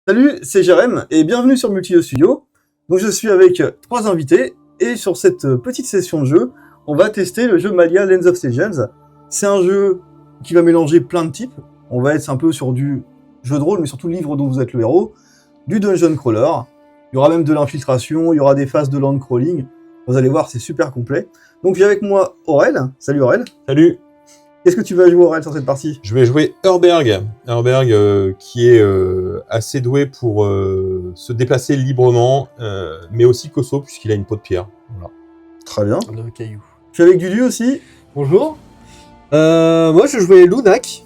Salut, c'est Jérém et bienvenue sur Multio Studio. Donc je suis avec 3 invités et sur cette petite session de jeu, on va tester le jeu Malia Lens of Legends. C'est un jeu qui va mélanger plein de types. On va être un peu sur du jeu de rôle, mais surtout livre dont vous êtes le héros, du dungeon crawler. Il y aura même de l'infiltration, il y aura des phases de land crawling. Vous allez voir, c'est super complet. Donc j'ai avec moi Aurel. Salut Aurel. Salut. Qu'est-ce que tu vas jouer Aurel sur cette partie? Je vais jouer Herberg. Herberg qui est assez doué pour se déplacer librement, mais aussi costaud puisqu'il a une peau de pierre. Voilà. Très bien. Un caillou. Je suis avec Dudu aussi. Bonjour. Moi, je jouais Lunac.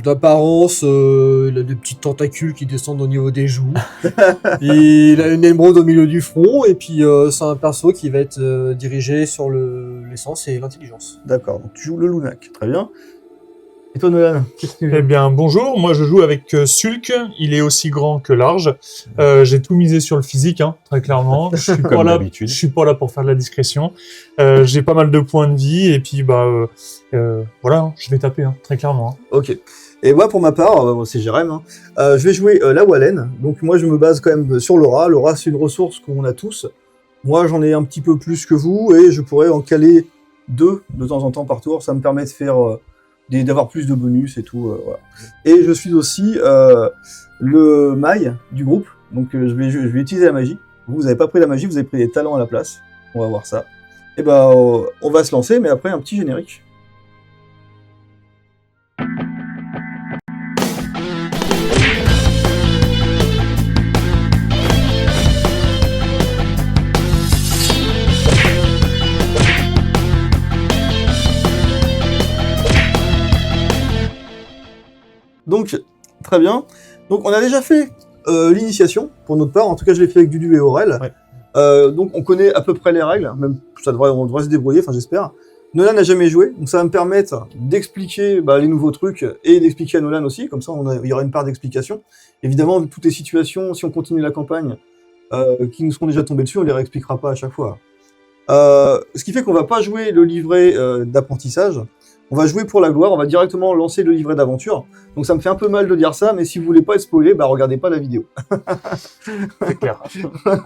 D'apparence, il a des petites tentacules qui descendent au niveau des joues. Il a une émeraude au milieu du front. Et puis, c'est un perso qui va être dirigé sur l'essence et l'intelligence. D'accord, donc tu joues le Lunac. Très bien. Et toi Nolan, qu'est-ce que tu Eh bien, bonjour, moi je joue avec Sulk, il est aussi grand que large. J'ai tout misé sur le physique, très clairement. Je suis pas là, d'habitude. je suis pas là pour faire de la discrétion. J'ai pas mal de points de vie et puis voilà, je vais taper, très clairement. Ok. Et moi, pour ma part, c'est Jérém, je vais jouer la Wallen. Donc moi, je me base quand même sur l'aura. L'aura, c'est une ressource qu'on a tous. Moi, j'en ai un petit peu plus que vous et je pourrais en caler 2 de temps en temps par tour. Ça me permet de faire d'avoir plus de bonus et tout. Voilà. Et je suis aussi le maille du groupe. Donc je vais utiliser la magie. Vous n'avez pas pris la magie, vous avez pris des talents à la place. On va voir ça. Et on va se lancer, mais après un petit générique. Donc, très bien. Donc, on a déjà fait l'initiation, pour notre part. En tout cas, je l'ai fait avec Dudu et Aurel. Ouais. Donc, on connaît à peu près les règles. Même, on devrait se débrouiller, j'espère. Nolan n'a jamais joué, donc ça va me permettre d'expliquer les nouveaux trucs et d'expliquer à Nolan aussi. Comme ça, il y aura une part d'explication. Évidemment, toutes les situations, si on continue la campagne, qui nous seront déjà tombées dessus, on les réexpliquera pas à chaque fois. Ce qui fait qu'on va pas jouer le livret d'apprentissage. On va jouer pour la gloire, on va directement lancer le livret d'aventure. Donc ça me fait un peu mal de dire ça, mais si vous voulez pas être spoilé, regardez pas la vidéo. C'est clair.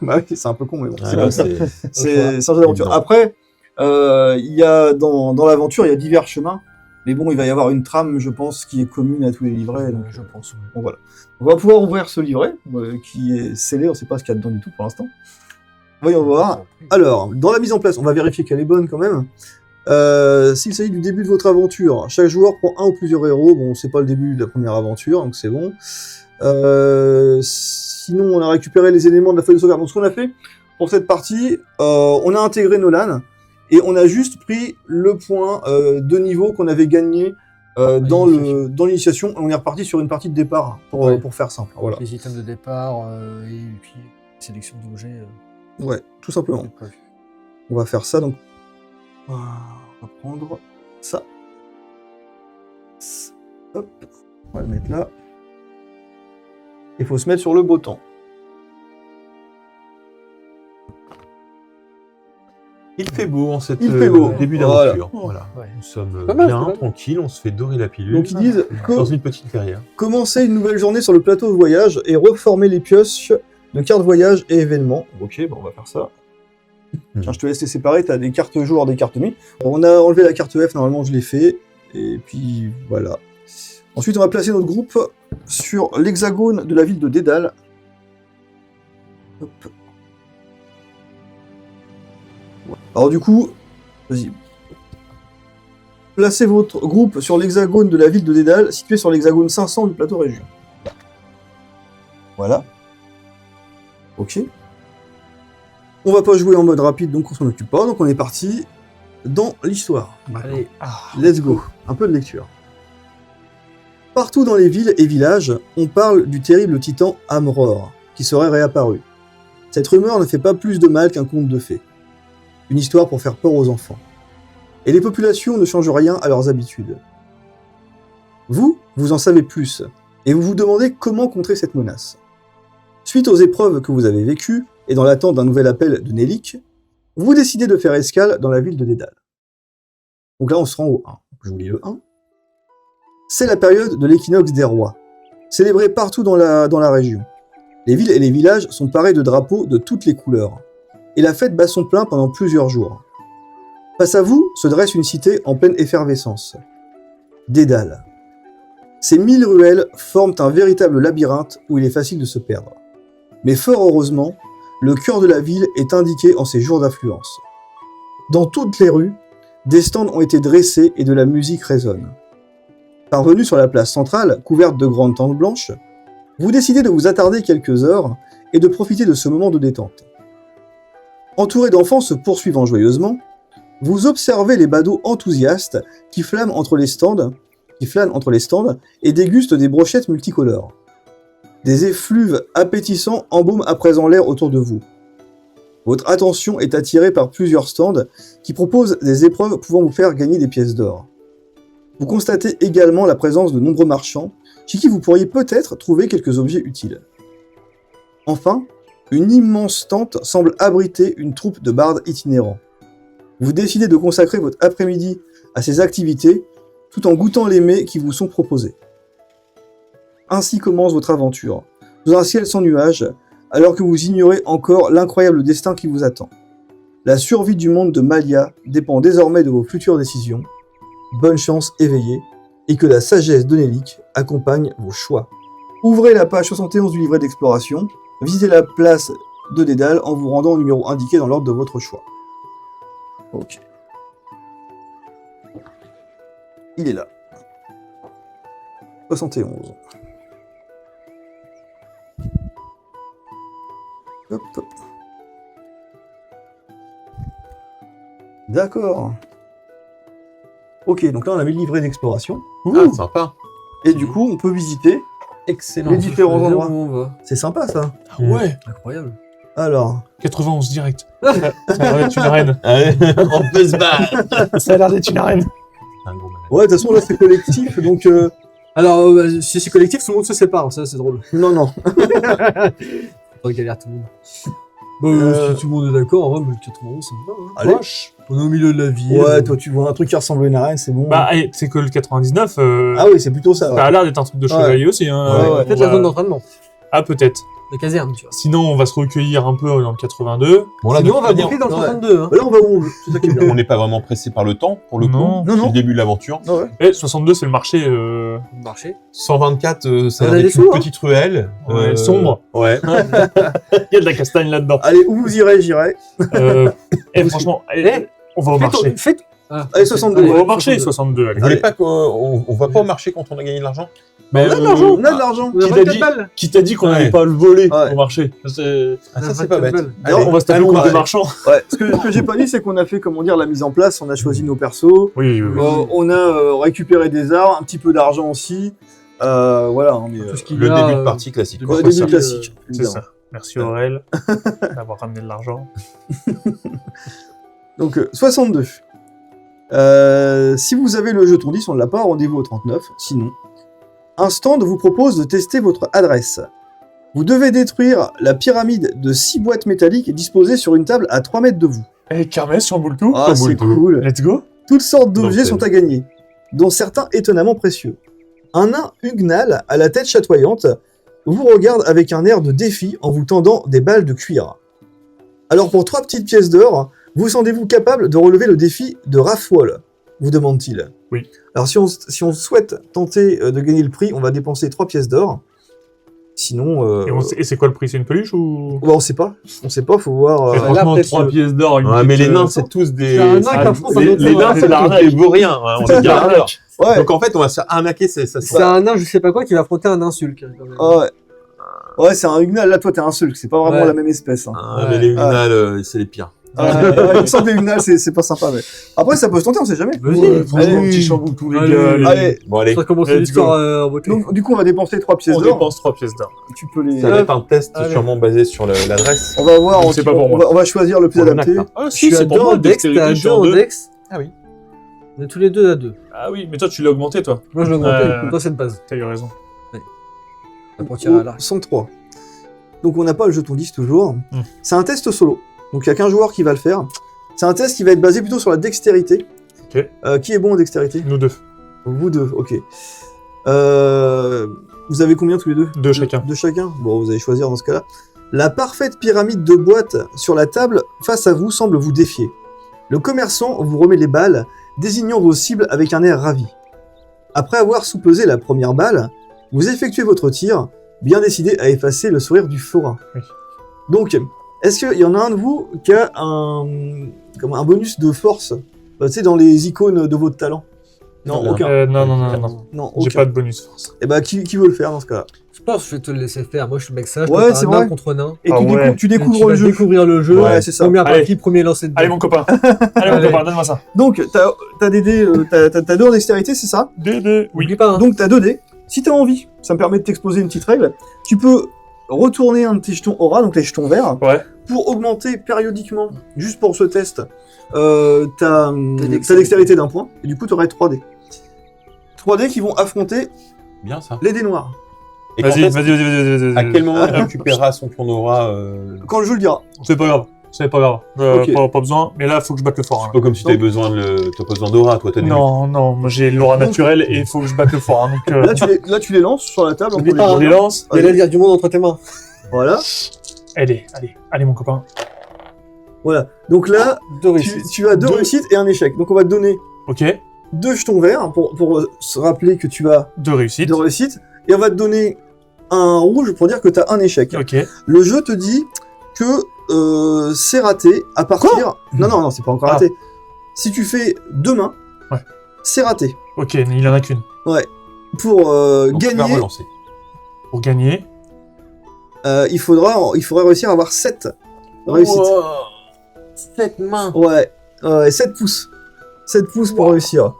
Oui, c'est un peu con, mais bon. Ah, C'est un jeu d'aventure. Après, il y a dans l'aventure, il y a divers chemins. Mais bon, il va y avoir une trame, je pense, qui est commune à tous les livrets. Donc, Je pense. bon, voilà. On va pouvoir ouvrir ce livret, qui est scellé, on ne sait pas ce qu'il y a dedans du tout pour l'instant. Voyons voir. Alors, dans la mise en place, on va vérifier qu'elle est bonne quand même. S'il s'agit du début de votre aventure, chaque joueur prend un ou plusieurs héros. Bon, c'est pas le début de la première aventure, donc c'est bon. Sinon, on a récupéré les éléments de la feuille de sauvegarde. Donc, ce qu'on a fait pour cette partie, on a intégré Nolan et on a juste pris le point de niveau qu'on avait gagné dans l'initiation. On est reparti sur une partie de départ pour faire simple. Voilà. Les items de départ et puis sélection d'objets. Ouais, tout simplement. On va faire ça donc. On va prendre ça. Hop, on va le mettre là. Il faut se mettre sur le beau temps. Il fait beau en cette début Voilà. d'aventure. Voilà. Ouais. Nous sommes Pas mal, bien, pas mal. tranquilles, on se fait dorer la pilule. Donc ils disent dans une petite verrière. commencer une nouvelle journée sur le plateau de voyage et reformer les pioches de cartes voyage et événements. Ok, on va faire ça. Tiens, je te laisse les séparer, t'as des cartes jour, des cartes nuit. On a enlevé la carte F, normalement je l'ai fait. Et puis voilà. Ensuite, on va placer notre groupe sur l'hexagone de la ville de Dédale. Hop. Alors du coup, vas-y. Placez votre groupe sur l'hexagone de la ville de Dédale, situé sur l'hexagone 500 du plateau région. Voilà. Ok. On va pas jouer en mode rapide, donc on s'en occupe pas. Donc on est parti dans l'histoire. Allez. Let's go. Un peu de lecture. Partout dans les villes et villages, on parle du terrible titan Amror, qui serait réapparu. Cette rumeur ne fait pas plus de mal qu'un conte de fées. Une histoire pour faire peur aux enfants. Et les populations ne changent rien à leurs habitudes. Vous en savez plus, et vous vous demandez comment contrer cette menace. Suite aux épreuves que vous avez vécues, et dans l'attente d'un nouvel appel de Nelik, vous décidez de faire escale dans la ville de Dédale. Donc là, on se rend au 1. Je vous lis le 1. C'est la période de l'équinoxe des rois. célébrée partout dans la région. Les villes et les villages sont parés de drapeaux de toutes les couleurs. Et la fête bat son plein pendant plusieurs jours. Face à vous se dresse une cité en pleine effervescence. Dédale. Ces 1000 ruelles forment un véritable labyrinthe où il est facile de se perdre. Mais fort heureusement, le cœur de la ville est indiqué en ses jours d'affluence. Dans toutes les rues, des stands ont été dressés et de la musique résonne. Parvenu sur la place centrale, couverte de grandes tentes blanches, vous décidez de vous attarder quelques heures et de profiter de ce moment de détente. Entouré d'enfants se poursuivant joyeusement, vous observez les badauds enthousiastes qui flânent entre les stands et dégustent des brochettes multicolores. Des effluves appétissants embaument à présent l'air autour de vous. Votre attention est attirée par plusieurs stands qui proposent des épreuves pouvant vous faire gagner des pièces d'or. Vous constatez également la présence de nombreux marchands chez qui vous pourriez peut-être trouver quelques objets utiles. Enfin, une immense tente semble abriter une troupe de bardes itinérants. Vous décidez de consacrer votre après-midi à ces activités tout en goûtant les mets qui vous sont proposés. Ainsi commence votre aventure, dans un ciel sans nuages, alors que vous ignorez encore l'incroyable destin qui vous attend. La survie du monde de Malia dépend désormais de vos futures décisions. Bonne chance éveillée, et que la sagesse d'Onélique accompagne vos choix. Ouvrez la page 71 du livret d'exploration, visitez la place de Dédale en vous rendant au numéro indiqué dans l'ordre de votre choix. Ok. Il est là. 71. Hop, hop. D'accord. Ok, donc là on a mis le livret d'exploration. Ah, sympa. Et du coup, on peut visiter Excellent. les différents Où endroits. on va. C'est sympa ça. Ah ouais, Incroyable. Alors, 91 direct. Ça a l'air d'être une arène. Allez, on peut se battre. Ça a l'air d'être une arène. Un gros malade. ouais, de toute façon là c'est collectif, donc Alors, si c'est collectif, tout le monde se sépare, ça c'est drôle. non. On galère tout le monde. Si tout le monde est d'accord, en vrai, mais le 91, ça me va. Hein. Allez. On est au milieu de la ville. Ouais, toi tu vois un truc qui ressemble à une arène, c'est bon. Bah, c'est que le 99, Ah oui, c'est plutôt ça. ça Ouais. a l'air d'être un truc de chevalier aussi. Hein. Ouais, Peut-être On la va- zone d'entraînement, Ah, peut-être. la caserne, tu vois. Sinon, on va se recueillir un peu dans le 82. Bon, là, de Sinon, on toute va manière, boucler dans le ouais. 62. Hein. Bah, là on va où c'est ça qui est bien. on n'est pas vraiment pressé par le temps, pour le Non. coup. Non, non. C'est le début de l'aventure. Ah ouais. Et 62, c'est le marché Marché. 124, ça On a va des être une sous, hein. petite ruelle. sombre. Ouais. Il y a de la castagne là-dedans. Allez, où vous irez, j'irai. Et franchement, on va au marché. Faites. Ah, Allez, 62. On va ouais, au marché, 62. Allez. Vous voulez pas qu'on va pas au marché quand on a gagné de l'argent? Mais, On a de l'argent, on a de l'argent. Vous avez Qui t'a 24 dit- balles. Qui t'a dit qu'on Ouais. n'allait pas le voler Ouais. au marché C'est- Ah, ça, On a c'est pas 24 bête. balles. Allez, On va se taper allons, contre des ouais. marchands. Ouais, ce que j'ai pas dit, c'est qu'on a fait, comment dire, la mise en place, on a choisi nos persos. Oui, On a récupéré des arts, un petit peu d'argent aussi. Voilà, on est, Tout ce qu'il Le y a, début de partie classique. de- quoi. ouais, c'est début ça. classique. c'est évidemment. ça. Merci Aurel d'avoir ramené de l'argent. Donc 62. Si vous avez le jeton 10, on ne l'a pas, rendez-vous au 39. Sinon, un stand vous propose de tester votre adresse. Vous devez détruire la pyramide de 6 boîtes métalliques disposées sur une table à 3 mètres de vous. Eh, Kermesse sur Boultou. Ah, c'est cool. Let's go. Toutes sortes d'objets Mortel. sont à gagner, dont certains étonnamment précieux. Un nain Huguenal à la tête chatoyante vous regarde avec un air de défi en vous tendant des balles de cuir. Alors pour 3 petites pièces d'or, vous sentez-vous capable de relever le défi de Raffwall, vous demande-t-il. Oui. Alors si on souhaite tenter de gagner le prix, on va dépenser 3 pièces d'or. Sinon, Et c'est quoi le prix? C'est une peluche ou on sait pas, faut voir. Et là, franchement, peut-être 3 que- pièces d'or. une Ouais, mais petite, les nains, c'est tous des. C'est un nain Ah, qui affronte un les- autre Les nain. nains, C'est c'est l'arnaque. tous des vauriens. hein, on est bien d'accord. Ouais. Donc en fait, on va se faire arnaquer. Ça C'est un nain, je sais pas quoi, qui va affronter un insulte. Ouais. Ouais, c'est un Huguenal. Là, toi, t'es un seul. C'est pas vraiment Ouais. la même espèce. Hein. Ah, mais les Huguenal, c'est les pires. Ouais, il me semble que les Huguenal, c'est pas sympa. Mais... Après, ça peut se tenter, on sait jamais. Vas-y. Ouais, franchement, Allez. petit Chamboultou, les Allez. gars. allez. Allez, Bon, allez. Ça va commencer Let's l'histoire en beauté. donc, du coup, on va dépenser 3 pièces On d'or. dépense 3 pièces d'or. Tu peux les. Ça va être un test Allez. sûrement basé sur l'adresse. On va voir. Donc, c'est pas pour on moi. va- on va choisir le plus Pour le adapté. Nac, Ah, Je suis à 2 en dex, t'es à 2 en dex. Ah oui. On est tous les deux à 2. Ah oui, mais toi, tu l'as augmenté, toi. Moi, je l'ai augmenté. Euh. Toi, c'est une base. T'as eu raison. Pour tirer à l'arc. 103. Donc, on n'a pas le jeton 10 toujours. Hmm. C'est un test solo. Donc, il y a qu'un joueur qui va le faire. C'est un test qui va être basé plutôt sur la dextérité. Ok. Qui est bon en dextérité? Nous deux. Vous deux, ok. Vous avez combien tous les deux? Deux chacun. Deux chacun. Bon, vous allez choisir dans ce cas-là. La parfaite pyramide de boîtes sur la table face à vous semble vous défier. Le commerçant vous remet les balles, désignant vos cibles avec un air ravi. Après avoir soupesé la première balle, vous effectuez votre tir, bien décidé à effacer le sourire du forain. Oui. Donc, est-ce qu'il y en a un de vous qui a un bonus de force, tu sais, dans les icônes de votre talent? Non, aucun. Non. Non, J'ai aucun. pas de bonus force. Et bah, qui veut le faire dans ce cas-là? Je pense que je vais te le laisser faire. Moi, je suis le mec sage. Ouais, toi, t'as c'est un vrai. nain contre nain. Et Ah ouais. tu Donc, découvres tu vas le jeu. découvrir le jeu. Ouais, c'est ça. Première Allez. partie, premier lancer de dés. Allez, mon copain. Allez, mon copain, donne-moi ça. Donc, t'as des dés, t'as 2 en dextérité, c'est ça? Dédé. Oui. N'oublie pas. Hein. Donc, t'as 2 dés. Si t'as envie, ça me permet de t'exposer une petite règle. Tu peux retourner un de tes jetons aura, donc les jetons verts, Ouais. pour augmenter périodiquement, juste pour ce test, ta dextérité. dextérité d'un point. Et du coup, t'aurais 3 dés. 3 dés qui vont affronter Bien ça. les dés noirs. Et quand Vas-y, est-ce- vas-y. à quel moment tu récupéreras son tour d'aura Quand le jeu le dira. C'est pas grave. C'est pas grave. Ok. Pas besoin. Mais là, faut que je batte le fort. hein. Pas comme si t'avais besoin t'as pas besoin d'aura, toi, t'as des Non, moi j'ai l'aura naturelle et il faut que je batte le fort. hein. Donc, Là, tu les lances sur la table. N'oublie entre pas, les je deux. les lance. Il y a l'air du monde entre tes mains. Voilà. Allez, mon copain. Voilà. Donc là, Deux réussites. tu as 2 réussites et un échec. Donc on va te donner Ok. 2 jetons verts pour se rappeler que tu as Deux réussites. 2 réussites. Et on va te donner un rouge pour dire que tu as un échec. Ok. Le jeu te dit que c'est raté à partir... Non, c'est pas encore Ah. raté. Si tu fais 2 mains, Ouais. c'est raté. Ok, il en a qu'une. Pour Donc, tu vas gagner, relancer. Pour gagner. il faudrait réussir à avoir 7 réussites. 7 mains. Ouais, 7 pouces. 7 pouces pour réussir.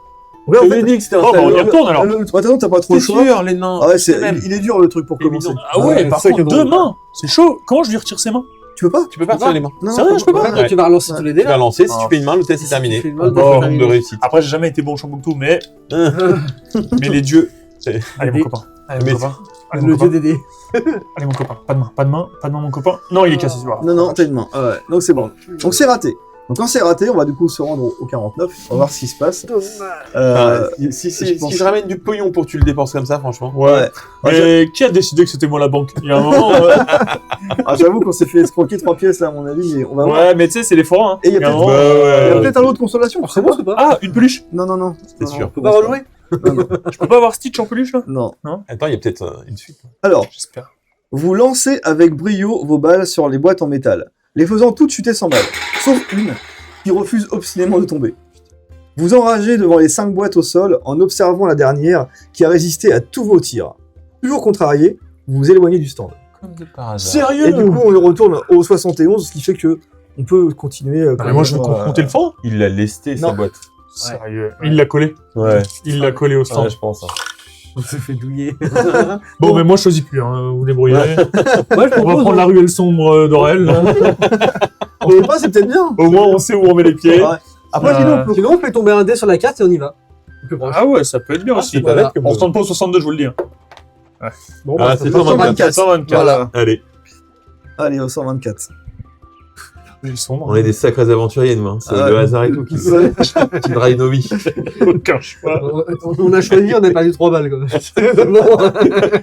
Donc là, en Je fait, l'ai dit que c'était un Oh, bah, on y salaud. retourne alors. attends, t'as pas trop le C'est choix. sûr, les nains. Ah ouais, Même. il est dur le truc pour Évident. commencer. Ah ouais, Ouais, par c'est ça qui contre, est drôle. deux mains. C'est chaud. Comment je lui retire ses mains? Tu peux pas? Tu peux pas faire les mains. Non, Sérieux, je peux pas. Toi, tu vas relancer tous les dés Tu vas là. lancer, si Ah. tu fais une main, le test est terminé. Si tu fais une main, le Oh, test est Nombre terminé. de réussites. Après, j'ai jamais été bon au Chambouctou, mais. Mais les dieux. Allez, mon Dés. copain. Allez, Mais mon copain. Allez, Le mon dieu copain. des dés. Allez, mon copain. Pas de main, mon copain. Non, il est cassé, c'est pas grave. Non, t'as une main. Ah ouais, donc c'est bon. Donc c'est raté. Donc quand c'est raté, on va du coup se rendre au 49. On va voir ce qui se passe. Si je pense- je ramène du pognon pour que tu le dépenses comme ça, franchement. Ouais. Mais qui a décidé que c'était moi la banque? Il y a un moment. Ah, j'avoue qu'on s'est fait escroquer 3 pièces là, à mon avis, mais on va voir. Ouais, mais tu sais, c'est les forains. Hein. Et il y a un peut-être moment, il y a peut-être un autre consolation, tu sais pas? Ah, une peluche. Non. C'est sûr. On peut Pas rejouer. Je peux pas avoir Stitch en peluche là? Non. Attends, il y a peut-être une suite. Alors, J'espère. vous lancez avec brio vos balles sur les boîtes en métal, les faisant toutes chuter sans balles, sauf une qui refuse obstinément de tomber. Vous enragez devant les 5 boîtes au sol en observant la dernière qui a résisté à tous vos tirs. Toujours contrarié, vous vous éloignez du stand. Comme de par hasard. Sérieux? Et du coup, on retourne au 71, ce qui fait que on peut continuer. Ah, mais moi, je veux confronter le forain. Il l'a lesté, sa Non. boîte. Sérieux. Il l'a collé. Ouais. Il l'a collé au stand. je pense. On s'est fait douiller. Bon, mais moi, je choisis plus, hein. Vous débrouillez. Moi, je On va propose. prendre la ruelle sombre d'Orel. On sait pas, c'est peut-être bien. Au moins, on sait où on met les pieds. Ouais. Après, sinon, on peut- Sinon, on fait tomber un dé sur la carte et on y va. Au plus proche. Ah ouais, ça peut être bien aussi. c'est pas bête comme On jeu. se tente pas au 62, je vous le dis. hein. Bon, Ah, bah, c'est ça fait 124. 124. Voilà. Allez, Allez, au 124. Ils sont on est des sacrés aventuriers, nous. Hein. C'est Ah, le hasard et tout qui drive nos vies. aucun choix. On a choisi, on a perdu 3 balles. Quoi. Bon.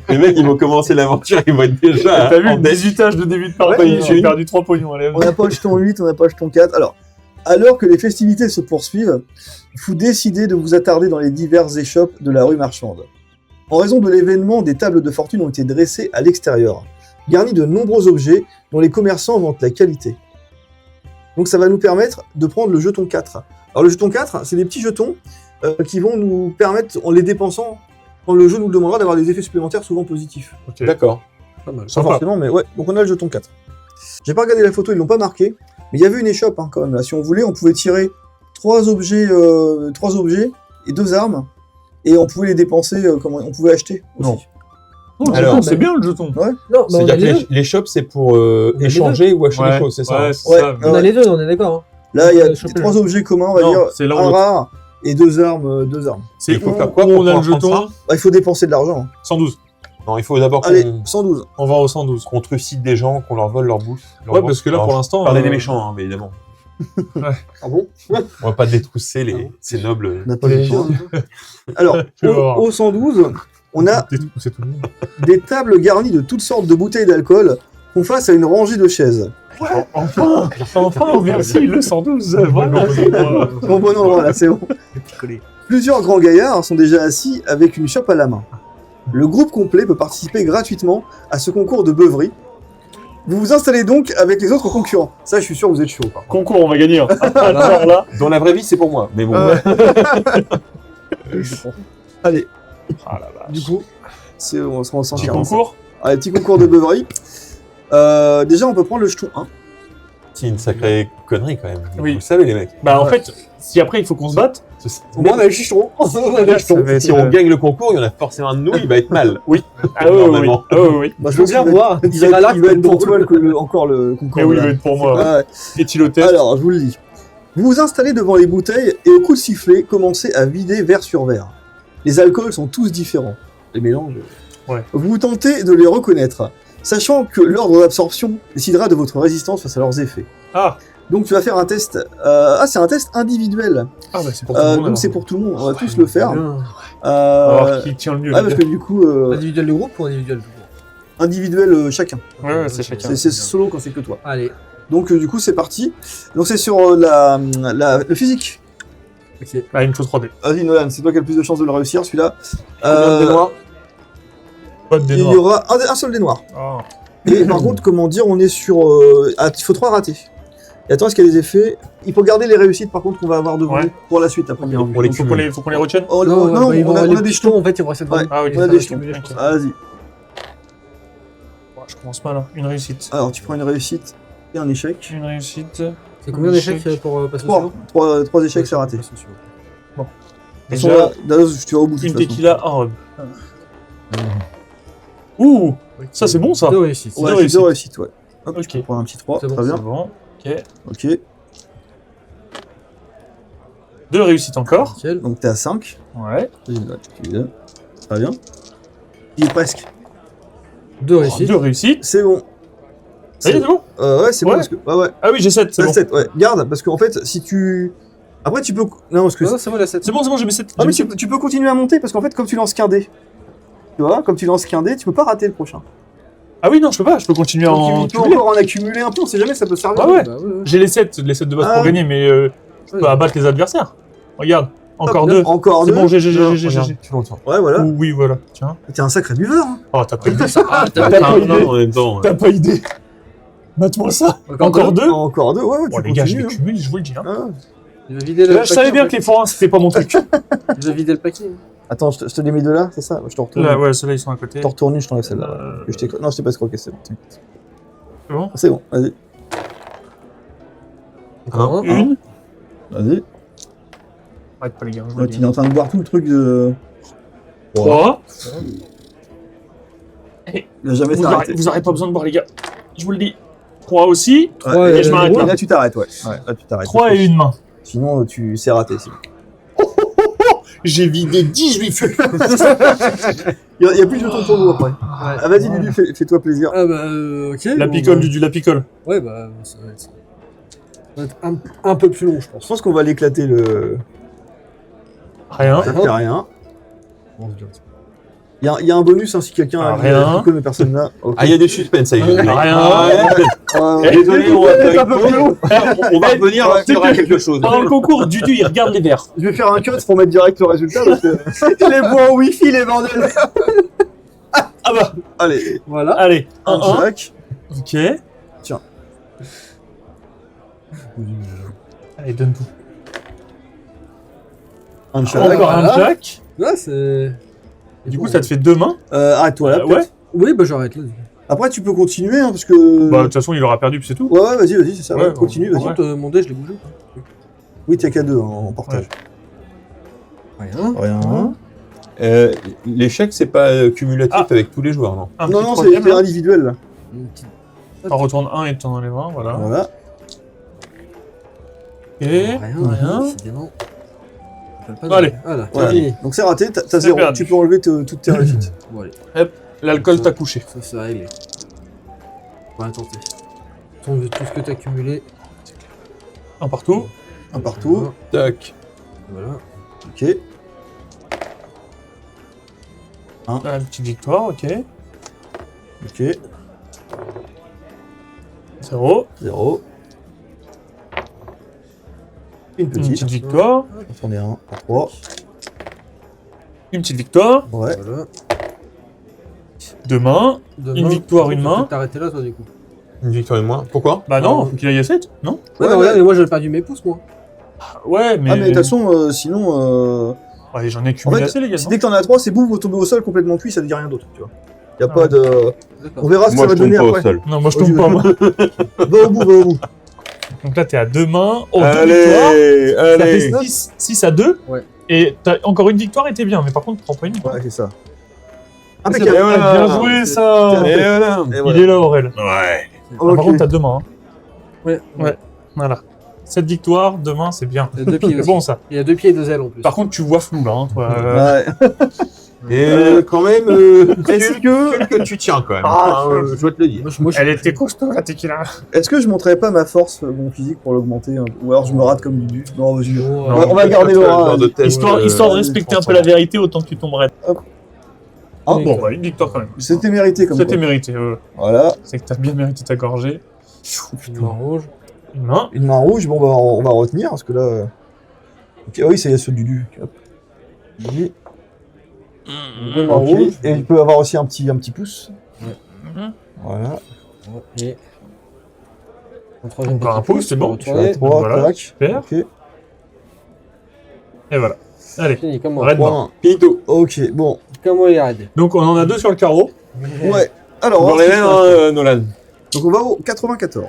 Les mecs, ils vont commencer l'aventure, ils vont être déjà T'as vu en le dette. 18 âge de début de partie, Ouais, j'ai perdu 3 pognons. Allez, On n'a pas le jeton 8, on n'a pas le jeton 4. Alors, alors que les festivités se poursuivent, vous décidez de vous attarder dans les diverses échoppes de la rue marchande. En raison de l'événement, des tables de fortune ont été dressées à l'extérieur, garnies de nombreux objets dont les commerçants vantent la qualité. Donc ça va nous permettre de prendre le jeton 4. Alors le jeton 4, c'est des petits jetons qui vont nous permettre, en les dépensant, quand le jeu nous le demandera, d'avoir des effets supplémentaires souvent positifs. Ok. D'accord. Pas mal. Pas Sympa. forcément, mais ouais. Donc on a le jeton 4. J'ai pas regardé la photo, ils l'ont pas marqué, mais il y avait une échoppe hein, quand même là. Si on voulait, on pouvait tirer 3 objets et 2 armes, et on pouvait les dépenser, on pouvait acheter aussi. Non. Oh, Alors, bah, c'est bien le jeton. Non, bah, on C'est-à-dire a que les deux. les shops, c'est pour les échanger ou acheter des choses, c'est ça Ouais, hein c'est Ouais. ça. On a les deux, on est d'accord. Hein. Là, il y a choper 3 le- objets communs, on va Non, dire, c'est l'un ou un l'autre. rare et 2 armes. 2 armes. C'est Il faut où faire quoi où pour on a le pouvoir prendre jeton. Bah, il faut dépenser de l'argent. 112. Non, il faut d'abord Allez, qu'on 112. On va au 112. trucide des gens, qu'on leur vole leur bouffe. leur Ouais, bouffe. parce que là, Alors, pour l'instant. Parler des méchants, hein, mais évidemment. Ah bon? On va pas détrousser ces nobles. Napoléon. Alors, Tu vas voir. au 112, On a C'est tout le monde. des tables garnies de toutes sortes de bouteilles d'alcool font face à une rangée de chaises. Enfin, merci, le 112. Voilà, c'est moi. Bon endroit là, c'est bon. Plusieurs grands gaillards sont déjà assis avec une chope à la main. Le groupe complet peut participer gratuitement à ce concours de beuverie. Vous vous installez donc avec les autres concurrents. Ça, je suis sûr que vous êtes chaud. par contre. Concours, on va gagner. Alors là, Dans la vraie vie, c'est pour moi. Mais bon. Allez, ah la vache. du coup, on se ressent Petit concours. Allez, petit concours de beuverie. Déjà, on peut prendre le jeton 1. C'est une sacrée connerie quand même. Oui. Vous le savez, les mecs. Bah en fait, si après il faut qu'on se batte, Au moins, on a le jeton. On a le jeton. Si on gagne le concours, il y en a forcément un de nous, il va être mal. ah oui, Normalement. oui. Bah, je Je veux pense bien qu'il voir. va être pour toi encore le concours. Mais oui, il là. va être pour moi. Ah ouais. Est-il au test? Alors, je vous le dis. Vous vous installez devant les bouteilles et au coup de sifflet, commencez à vider verre sur verre. Les alcools sont tous différents. Les mélanges. Ouais. Vous tentez de les reconnaître, sachant que l'ordre d'absorption décidera de votre résistance face à leurs effets. Ah, Donc tu vas faire un test. C'est un test individuel. bah c'est pour tout le monde. Donc alors. c'est pour tout le monde. On va tous le faire. Bien. On va voir Euh, qui tient le mieux. parce que du coup, Individuel du groupe ou individuel du groupe? individuel chacun. Ouais, c'est chacun. C'est solo quand c'est que toi. Allez. Donc du coup c'est parti. Donc c'est sur le physique. Ok. Ah, il me faut 3D. Vas-y Nolan, c'est toi qui as le plus de chances de le réussir celui-là. Pas de dés Il y noirs. aura un seul des noirs. Ah. Et par contre, comment dire, on est sur... il faut 3 ratés. Et attends, est-ce qu'il y a des effets? Il faut garder les réussites par contre qu'on va avoir devant Ouais. nous pour la suite après. On les Faut qu'on les retienne. Oh, Non, non, bah, ils vont on a les des jetons, jetons. en fait, ils vont rester devant Ouais. nous. Ah oui, On a des jetons. accumuler. Ah, vas-y. Je commence mal. Hein. Une réussite. Alors tu prends une réussite et un échec. Une réussite. C'est combien d'échecs pour passer au 3 échecs, c'est raté. De toute façon, Déjà, là, tu vas au bout de une toute façon. tequila, un rhum. Ouh, ça c'est bon ça. Deux réussites. Ouais, Deux c'est 2 réussites, ouais. Hop, Ok. tu peux prendre un petit 3, C'est bon, très bien. C'est bon. Ok. Ok, 2 réussites encore. Nickel. donc t'es à 5. Ouais. Très bien. Il est presque. Deux réussites. 2 réussites. C'est bon. Ça y est, c'est bon. Ouais, c'est bon Ouais. parce que... Ouais. Ah oui, j'ai 7, c'est La bon. 7, ouais. Garde, parce qu'en fait, si tu... Après, tu peux... Non, parce que... Non, c'est moi la 7. C'est bon, j'ai mis 7. Ah, mais tu peux continuer à monter, parce qu'en fait, comme tu lances qu'un dé, tu vois, comme tu lances qu'un dé, tu peux pas rater le prochain. Ah oui, non, je peux pas, je peux continuer à en Donc, tu peux cumuler. encore en accumuler un peu, on sait jamais, ça peut servir. Ah ouais. Bah, ouais. J'ai les 7 de base Ah. pour gagner, mais je peux abattre les adversaires. Regarde, encore Hop, 2. Encore C'est 2. bon, j'ai. Regarde, tu l'entends. Ouais, voilà. Oui, voilà. Tiens. T'es un sacré buveur. Hein. Oh, t'as pas idée. Ah, T'as t'as pas idée. En même temps. T'as pas idée. Mate-moi ça. Encore 2. Encore 2, ouais, Bon, tu les gars, je vais continues. cumuler, je vous le dis. Hein. Hein. Il va vider le Là, je savais paquet, bien en que les forains, c'était pas mon truc. fait. Il va vider le paquet. Attends, je te les mets de là, c'est ça? Je te retourne. Là, ouais, ceux-là, ils sont à côté. Je te retourne, je t'enlève celle-là. Euh, Que je t'ai- Non, je t'ai pas escroqué, c'est bon. C'est bon. C'est bon, vas-y. Encore un. Une. Vas-y. Arrête pas, les gars. je vous Ouais, le dis. il est en train de boire tout le truc de... 3. Il a jamais s'arrêté. Vous aurez pas besoin de boire, les gars. Je vous le dis. 3 aussi. Ouais, et je m'arrête là. Là, tu t'arrêtes, ouais. Là, tu t'arrêtes. 3 et une main. Sinon, c'est raté. sinon. J'ai vidé 18 feux. Il y a plus de temps pour nous après. Ah, vas-y, Lulu, fais-toi plaisir. Ah bah ok. La bon, picole, bah, du la picole. Ouais bah ça va être un peu plus long je Je pense. pense qu'on va l'éclater le... Rien. Ça fait rien. Il y a un bonus hein, si quelqu'un a Rien. qui connaît personne là. Ok. Ah, il y a des suspens, ça y est. Rien. Ouais. Désolé, on va C'est un peu plus long. on va revenir, il y aura quelque chose. Pendant le concours, Dudu, il regarde les verres. Je vais faire un cut pour mettre direct le résultat parce que les bois en wifi les bordels. Ah bah, Allez, Voilà. allez. un 1-1. jack. Ok. Tiens. Allez, donne tout. Un jack. Encore un voilà. jack. Là c'est. Du coup, ça te fait 2 mains. Arrête-toi là. Ouais. peut-être. Oui bah j'arrête là. Après, tu peux continuer hein, parce que. Bah, de toute façon, il aura perdu, puis c'est tout. Ouais, vas-y, c'est ça. Ouais, continue, ouais. vas-y. Par contre mon dé je l'ai bougé. Oui, t'es qu'à 2 en portage. Rien. Rien. L'échec, c'est pas cumulatif Ah. avec tous les joueurs, non? Un Non, petit non, troisième, c'est là. individuel là. Une petite- T'en retournes un et t'en enlèves un, voilà. Voilà. Ok. Rien. Rien. Décidément. Je rappelle pas Allez. de- Voilà. Voilà. Terminé. Donc c'est raté, t'as C'est 0. perdu. Tu peux enlever toutes tes réussites. Bon allez. L'alcool t'a couché. Ça c'est réglé. On va tenter. Tout ce que t'as accumulé. Un partout. Un partout. Tac. Voilà. Ok. Ah, une petite victoire, ok. Ok. 0. 0. Une Une petite. petite victoire. J'en ai un. 3. Une petite victoire. Ouais. Voilà. 2 mains. Demain, Une victoire, faut une peut-être main. t'arrêter là, toi, du coup. Une victoire et moi. Pourquoi? Bah non, Ah, faut qu'il aille à 7, non? Ouais, Ouais, mais regarde, ouais. moi, j'ai perdu mes pouces, moi. Ouais, mais. Ah, mais de toute façon, sinon. Ouais, j'en ai En cumulé fait, assez, les gars. si non dès que t'en as 3, c'est boum, vous tombez au sol complètement cuit, ça ne dit rien d'autre, tu vois. Y a Ah pas ouais. de. D'accord. On verra ce que Moi, ça je va donner tombe pas au après. sol. Non, moi je Oh, tombe pas, moi. Va au bout, va au bout. Donc là, t'es à 2 mains. Oh, 2 victoires. Allez, Ça allez. fait 6 à 2. Ouais. Et t'as encore une victoire et t'es bien. Mais par contre, tu prends pas une victoire. Ouais, c'est ça. Ah, Impeccable. Et voilà. bien joué, ça. Et voilà. Et Il voilà. est là, Aurel. Ouais. Ah, par contre, t'as 2 mains. Hein. Ouais. Ouais. Voilà. Cette victoire, 2 mains, c'est bien. Il y a 2 pieds C'est aussi. bon, ça. Il y a 2 pieds et 2 ailes en plus. Par contre, tu vois flou, là. Hein, toi. Ouais. Et quand même, est-ce que tu tiens quand même? Ah, je dois te le dire. Moi, je Elle était costaud, la tequila. Est-ce que je montrerais pas ma force, mon physique pour l'augmenter ou alors je me rate comme du but? Non, vas-y. Oh, On va garder l'aura. Histoire de respecter un peu la vérité, autant que tu tomberais. Ah, Bon, bah, une victoire quand même. C'était mérité comme C'était quoi. mérité. Voilà. C'est que t'as bien mérité ta gorgée. Une main rouge. Une main. Une main rouge, bon, bah, on va retenir parce que là. Ok, ah oui, ça y est, ceux du Duc. Hop. Oui. Deux mains Ok. rouges. Et il peut avoir aussi un petit pouce. Mhm. Voilà. Et. Un troisième Encore un petit pouce, c'est bon. Je suis à 3, Voilà, tac. super. Ok. Et voilà. Allez. Fini, comme moi. Arrête. Point. Pinto. Ok, bon. Comme moi, il arrête. Donc on en a 2 sur le carreau. Ouais. Alors, On on va va voir ce qui se passe. Nolan. Donc on va au 94.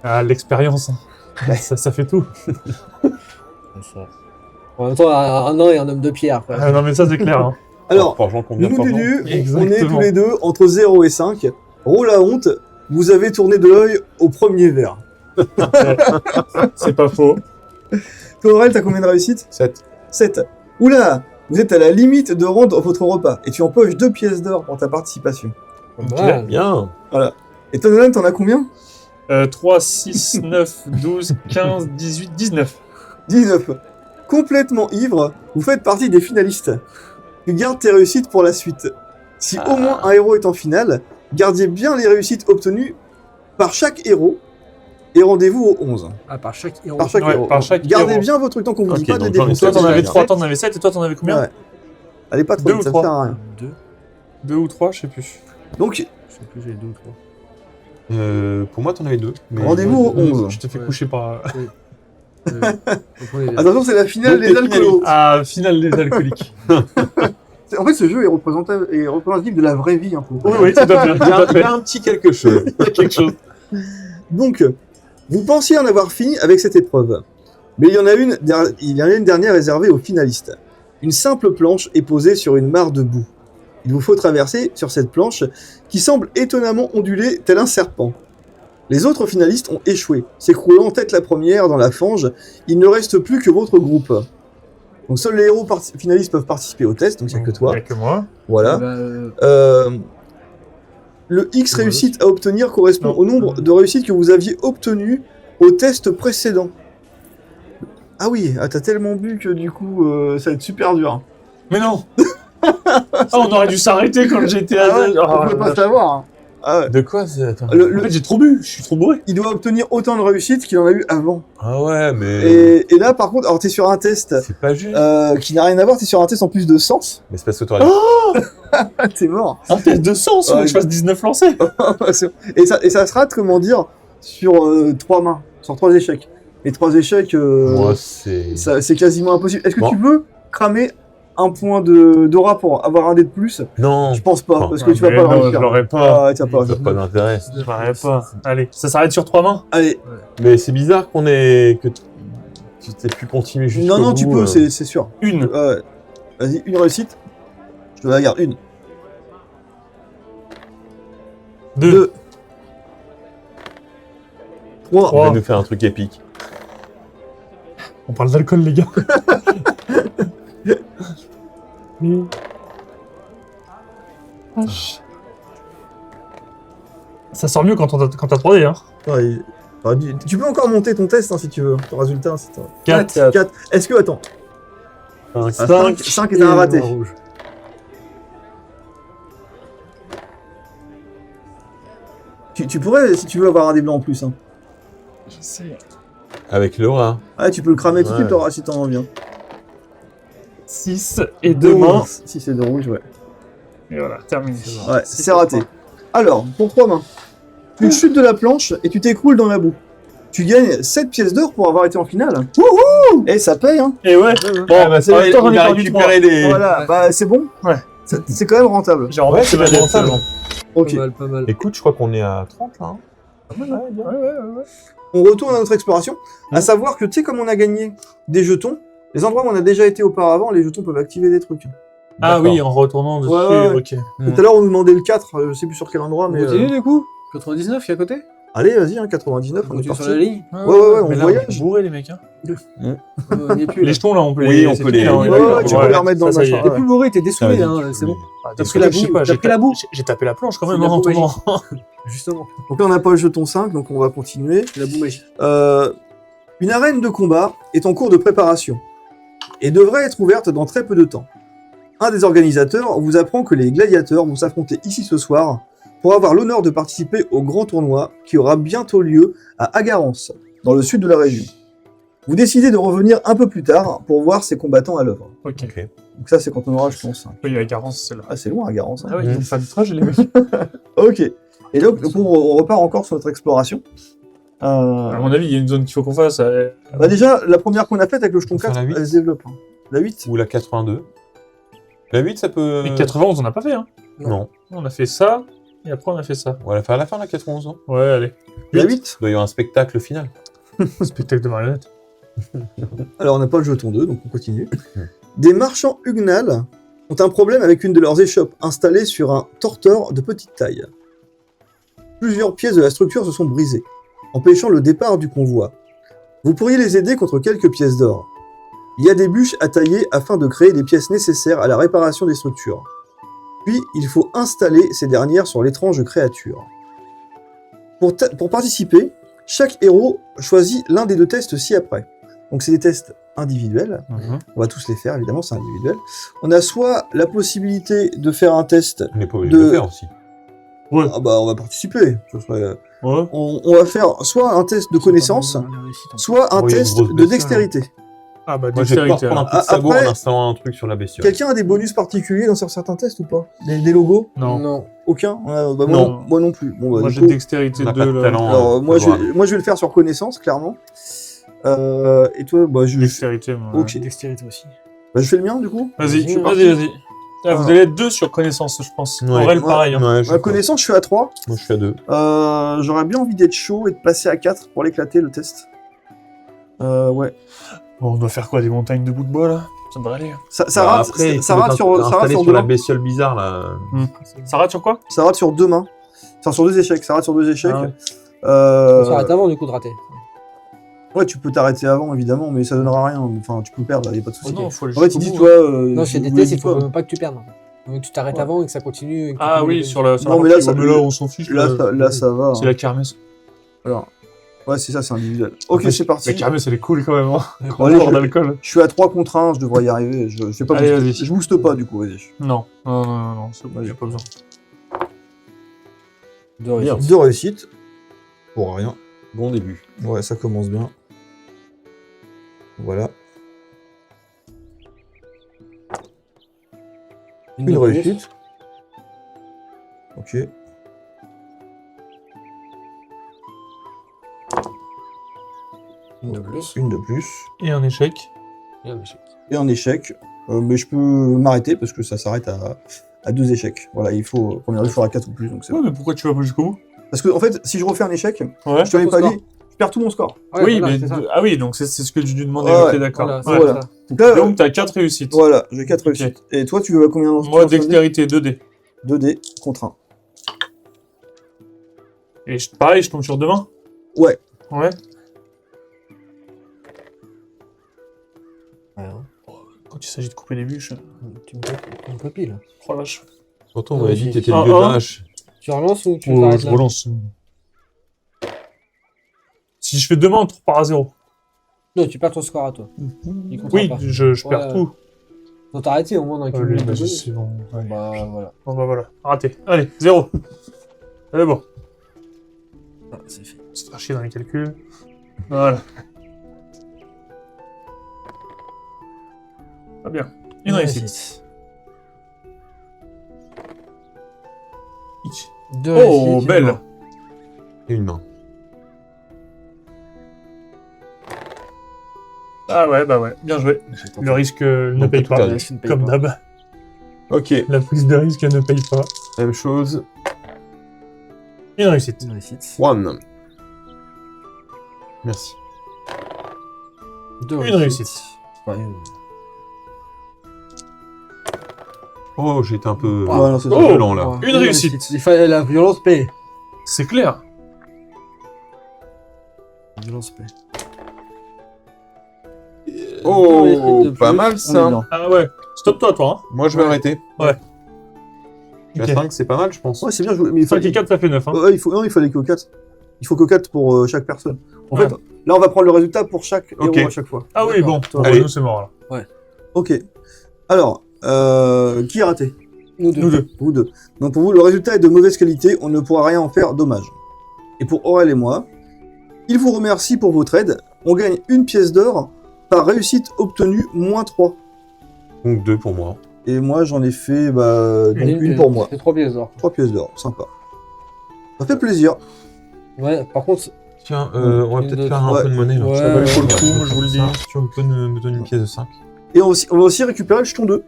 Ah, l'expérience. Hein. Ça fait tout. En même temps, un an et un homme de pierre. Quoi. Ah, non, mais ça, c'est clair. Hein. Alors, Franchement, combien de nous, fois Dudu, on est Exactement. tous les deux entre 0 et 5. Rôle à honte, vous avez tourné de l'œil au premier verre. C'est pas faux. Toi, Aurel, t'as combien de réussites 7. 7. Oula, vous êtes à la limite de rendre votre repas et tu empoches 2 pièces d'or pour ta participation. Voilà. Bien. Et toi, Nolan, t'en as combien 3, 6, 9, 12, 15, 18, 19. 19. Complètement ivre, vous faites partie des finalistes. Tu gardes tes réussites pour la suite. Si au moins un héros est en finale, gardez bien les réussites obtenues par chaque héros et rendez-vous au 11. Ah, par chaque héros. Par chaque Ouais, héros. par chaque Gardez héros. bien votre temps qu'on vous dit Ok, pas de donc j'en ai défoncer. Toi, t'en déjà, avais déjà. 3, t'en avais 7, et toi, t'en avais combien Ouais. Allez, pas trop Deux vite, ou ça ne trois sert à rien. 2. 2 ou 3, je sais plus. Donc, Je sais plus, j'ai 2 ou 3. Pour moi, t'en avais 2. rendez-vous au 11. Je t'ai fait Ouais. coucher par. Attention, c'est la finale Donc, des les alcoolos. Ah, finale des alcooliques. En fait, ce jeu est représentatif de la vraie vie un peu. Oui, oui, tout à fait. Il y a- il y a un petit quelque chose. Il y a quelque chose. Donc, vous pensiez en avoir fini avec cette épreuve. Mais il y en a une dernière réservée aux finalistes. Une simple planche est posée sur une mare de boue. Il vous faut traverser sur cette planche qui semble étonnamment ondulée tel un serpent. Les autres finalistes ont échoué, s'écroulant tête la première dans la fange. Il ne reste plus que votre groupe. Donc seuls les héros finalistes peuvent participer au test, donc il n'y a que toi. Il y a que moi. Voilà. Bah, Le X Ouais. réussite à obtenir correspond Non. au nombre de réussites que vous aviez obtenues au test précédent. Ah oui, t'as tellement bu que du coup, ça va être super dur. Mais non. Ah, on aurait dû s'arrêter quand j'étais à. Ah ouais, Ah, on peut pas savoir. Hein. Ah ouais. De quoi c'est... Attends. En fait, j'ai trop bu, je suis trop bourré. Il doit obtenir autant de réussites qu'il en a eu avant. Ah ouais, mais... Et là, par contre, alors t'es sur un test C'est pas juste. qui n'a rien à voir, t'es sur un test en plus de sens. Mais c'est parce que t'aurais... Ah, t'es mort. Un test de sens, faut Ouais. que je fasse 19 lancers. et ça se rate, comment dire, sur 3 mains, sur 3 échecs. Et 3 échecs, Moi, c'est... c'est quasiment impossible. Est-ce que Bon. tu veux cramer un point d'aura pour avoir un dé de plus? Non, Je pense pas, Oh. parce que tu vas Mais pas le non, réussir. je l'aurais pas. Ah, tu vas pas. ça n'a pas d'intérêt. Je l'aurais pas. Allez, ça s'arrête sur 3 mains. Allez, Mais c'est bizarre qu'on ait... que tu t'aies pu continuer jusqu'au non, bout. tu peux, c'est sûr. Une. Ouais. Vas-y, une réussite. Je te la garde, une. 2. 2. 3. On va Trois. nous faire un truc épique. On parle d'alcool, les gars. Ça sort mieux quand t'as 3D, hein. Tu peux encore monter ton test hein, si tu veux. Ton résultat, c'est 4. 4. Est-ce que, attends, 5. 5 est un raté. Tu pourrais, si tu veux, avoir un dé blanc en plus. Hein. Je sais. Avec Laura. Ah, tu peux le cramer tout de Ouais. suite, Laura, si t'en as envie. 6 et 2 mains. Si c'est de rouge, ouais. Et voilà, terminé. Ouais, c'est raté. Alors, pour 3 mains. Tu chutes de la planche et tu t'écroules dans la boue. Tu gagnes 7 pièces d'or pour avoir été en finale. Wouhou! Et ça paye, hein. Et ouais, bon, Ah, bah, c'est en même temps, j'en ai il a perdu récupéré les... Voilà, bah c'est bon. Ouais. C'est quand même rentable. J'ai remarqué c'est ma pas dette, rentable. c'est bon. Ok. Pas mal, pas mal. Écoute, je crois qu'on est à 30 là. Hein. Ouais. On retourne à notre exploration. À savoir que, tu sais, comme on a gagné des jetons, les endroits où on a déjà été auparavant, les jetons peuvent activer des trucs. Ah D'accord. oui, en retournant dessus, Ouais, ouais. ok. Tout à l'heure, on nous demandait le 4, je sais plus sur quel endroit, mais. On continue du coup 99 qui est à côté. Allez, vas-y, hein, 99, On on est continue parti. sur la ligne. Ouais, on Mais là, voyage. on est bourrés, les mecs. Hein. On n'y est plus. Les là. jetons, là, on peut Oui, les... on c'est peut fini, les- là, on est ouais, d'accord. ouais, tu peux les remettre dans le ça y est. machin. T'es plus bourré, t'es dessoulé, Ça, hein, vas-y, c'est bon. Ah, T'as désolé, pris la je sais boue, pas, t'as pris la boue. J'ai tapé la planche quand même, C'est hein, la en boue tournant. Justement, Donc là, on n'a pas le jeton 5, donc on va continuer. la boue magique. Une arène de combat est en cours de préparation et devrait être ouverte dans très peu de temps. Un des organisateurs vous apprend que les gladiateurs vont s'affronter ici ce soir pour avoir l'honneur de participer au grand tournoi qui aura bientôt lieu à Agarance, dans le sud de la région. Vous décidez de revenir un peu plus tard pour voir ces combattants à l'œuvre. Ok. Ok. Donc ça, c'est quand on aura, je pense. Oui, la carence, c'est là. Ah, c'est loin, Agarance. Hein. Ah oui, ils vont faire du trajet, les mecs. Ok. Et donc, on repart encore sur notre exploration. À mon avis, il y a une zone qu'il faut qu'on fasse. Bah déjà, la première qu'on a faite avec le jeton On fait 4, la 8. elle se développe. Hein. La 8 Ou la 82. La 8, ça peut... Mais 91, on n'a pas fait, hein. Non. On a fait ça, et après on a fait ça. On va la faire à la fin, la 91, non? Ouais, allez. La 8 Il doit y avoir un spectacle final. Spectacle de marionnettes. Alors, on n'a pas le jeton 2, donc on continue. Des marchands huguenales ont un problème avec une de leurs échoppes installée sur un torteur de petite taille. Plusieurs pièces de la structure se sont brisées, empêchant le départ du convoi. Vous pourriez les aider contre quelques pièces d'or. Il y a des bûches à tailler afin de créer les pièces nécessaires à la réparation des structures. Puis, il faut installer ces dernières sur l'étrange créature. Pour participer, chaque héros choisit l'un des deux tests ci-après. Donc c'est des tests individuels, on va tous les faire évidemment, c'est individuel. On a soit la possibilité de faire un test, On n'est pas obligé De- de le faire aussi. Ouais. ah bah on va participer, ce serait- Ouais. on va faire soit un test de connaissance, soit un Oh, il y a une test grosse de bestiole, dextérité. Ah bah, Moi, je vais pouvoir dextérité. prendre un alors. coup de sabot Après- en installant un truc sur la bestiole. Quelqu'un a des bonus particuliers dans certains tests ou pas des logos? Non. Non. Aucun? Bah, Non. moi non plus. Bon, bah, Moi, du j'ai coup, dextérité on n'a 2, pas de là. talent. alors, moi, faut voir. je vais le faire sur connaissance, clairement. Et toi, bah, Dextérité, moi. Ok. J'ai dextérité aussi. Bah, je fais le mien du coup. Vas-y, Vas-y, vas-y. Ah, vous allez être 2 sur connaissance, je pense. Ouais. Aurel, Ouais. pareil. Hein. Ouais, je Ma sais pas. connaissance, je suis à 3. Moi, je suis à 2. J'aurais bien envie d'être chaud et de passer à 4 pour l'éclater le test. Ouais. Bon, on doit faire quoi, des montagnes de bouts de bois, là? Ça devrait aller. Ça Bah, rate, après, ça tu rate veux sur, ça rate t'installer sur sur deux la mains. bestiole bizarre, là. Ça rate sur quoi? Ça rate sur 2 mains. Enfin, sur 2 échecs. Ça rate sur 2 échecs. Ah ouais. On s'arrête avant du coup de rater. Ouais, tu peux t'arrêter avant, évidemment, mais ça donnera rien. Enfin, tu peux perdre, y a pas de Oh souci. non, faut aller En fait, jusqu'au il dit, bout, toi. hein. Non, chez des vous tests, dites il faut quoi même pas que tu perdes. Donc tu t'arrêtes Ouais. avant et que ça continue. et que tu Ah continues oui, de- sur la. Sur Non, la mais là, partie, ça- mais là, on s'en fiche. Là, ça va. C'est hein. la kermesse. Alors. Ouais, c'est ça, c'est individuel. Ok, c'est parti. La kermesse, elle est cool quand même. Hein. Bon, allez, Hors d'alcool. Je suis à 3 contre 1, je devrais y arriver. Je fais pas Allez, booster. vas-y. Je booste pas, du coup, vas-y. Non, c'est bon, Vas-y. y a pas besoin. De réussite. 2 réussites. Pour rien. Bon début. Ouais, ça commence bien. Voilà. Une de plus. réussite. Ok. Une de plus. Une de plus. Et un échec. Et un échec. Et un échec. Mais je peux m'arrêter parce que ça s'arrête à 2 échecs. Voilà, il faut. Première il faudra 4 ou plus. Donc c'est Ouais, bon. mais pourquoi tu vas pas jusqu'au bout? Parce que, en fait, si je refais un échec, Ouais. je te l'avais ton pas score. dit, je perds tout mon score. Ouais, oui, voilà, mais. c'est ça. Ah oui, donc c'est ce que tu lui demandais, Ouais, ok, ouais. d'accord. Voilà, Ouais. c'est Voilà. ça. Donc là, Donc t'as 4 réussites. voilà, j'ai 4 Ok. réussites. Et toi, tu veux combien dans Moi, dextérité 2D. 2D contre 1. Et pareil, je tombe sur 2 mains? Ouais. Ouais. Ouais, hein. Quand il s'agit de couper des bûches. Tu me copies là. Oh la vache. Pourtant, on m'avait dit que t'étais Ah, le dieu de ah. la hache. Tu relances ou tu Oh, t'arrêtes je là? relance. Si je fais 2 mains, on repart à 0. Non, tu perds ton score à toi. Il comptera Oui, pas. je perds Ouais. tout. Faut t'arrêter au moins dans le cumul Allez, de vas-y, bonus. c'est bon. Allez. Bah voilà. Bon, bah voilà, raté. Allez, 0. Allez, bon. c'est fait. Se faire chier dans les calculs. Voilà. Pas bien. Une réussite. Deux Oh, réussites, une belle. mort. Et une main. Ah ouais, bah ouais. Bien joué. Le risque ne Donc, paye tout pas. à Le risque ne paye Comme pas. d'hab. Ok, La prise de risque ne paye pas. même chose. Une réussite. Une réussite. One. Merci. Deux Une réussite. Ouais, Oh, j'étais un peu Ouais, non, c'est ça. violent là. ouais. Une réussite. Il fallait la violence paye. C'est clair. Violence paye. Oh, Deux réussites de pas plus, mal on est ça. dedans. Ah ouais. Stop-toi, toi. Moi, je vais Ouais. arrêter. Hein. La Ok. 5, c'est pas mal, je pense. Ouais, c'est bien joué. Mais il 5 fallait, et 4, ça fait 9. Hein. ouais, il fallait que 4. Il faut que 4 pour chaque personne. En Ouais. fait, là, on va prendre le résultat pour chaque Ok. héros à chaque fois. Ah oui, bon. D'accord. Bon, Allez. nous, c'est mort, là. Ok. Alors, qui a raté? Nous deux. Nous deux. Vous deux. Donc pour vous, le résultat est de mauvaise qualité, on ne pourra rien en faire, dommage. Et pour Aurel et moi, il vous remercie pour votre aide. On gagne une pièce d'or par réussite obtenue -3. Donc 2 pour moi. Et moi, j'en ai fait donc une pour moi. C'est 3 pièces d'or. 3 pièces d'or, sympa. Ça fait plaisir. Ouais, par contre, Tiens, on va Une peut-être de- faire un ouais. peu de monnaie là. Ouais, Ça valait pas le ouais, coup, ouais, je vous le dis. Si tu peux me donner une pièce de 5. Et on va aussi récupérer le jeton 2.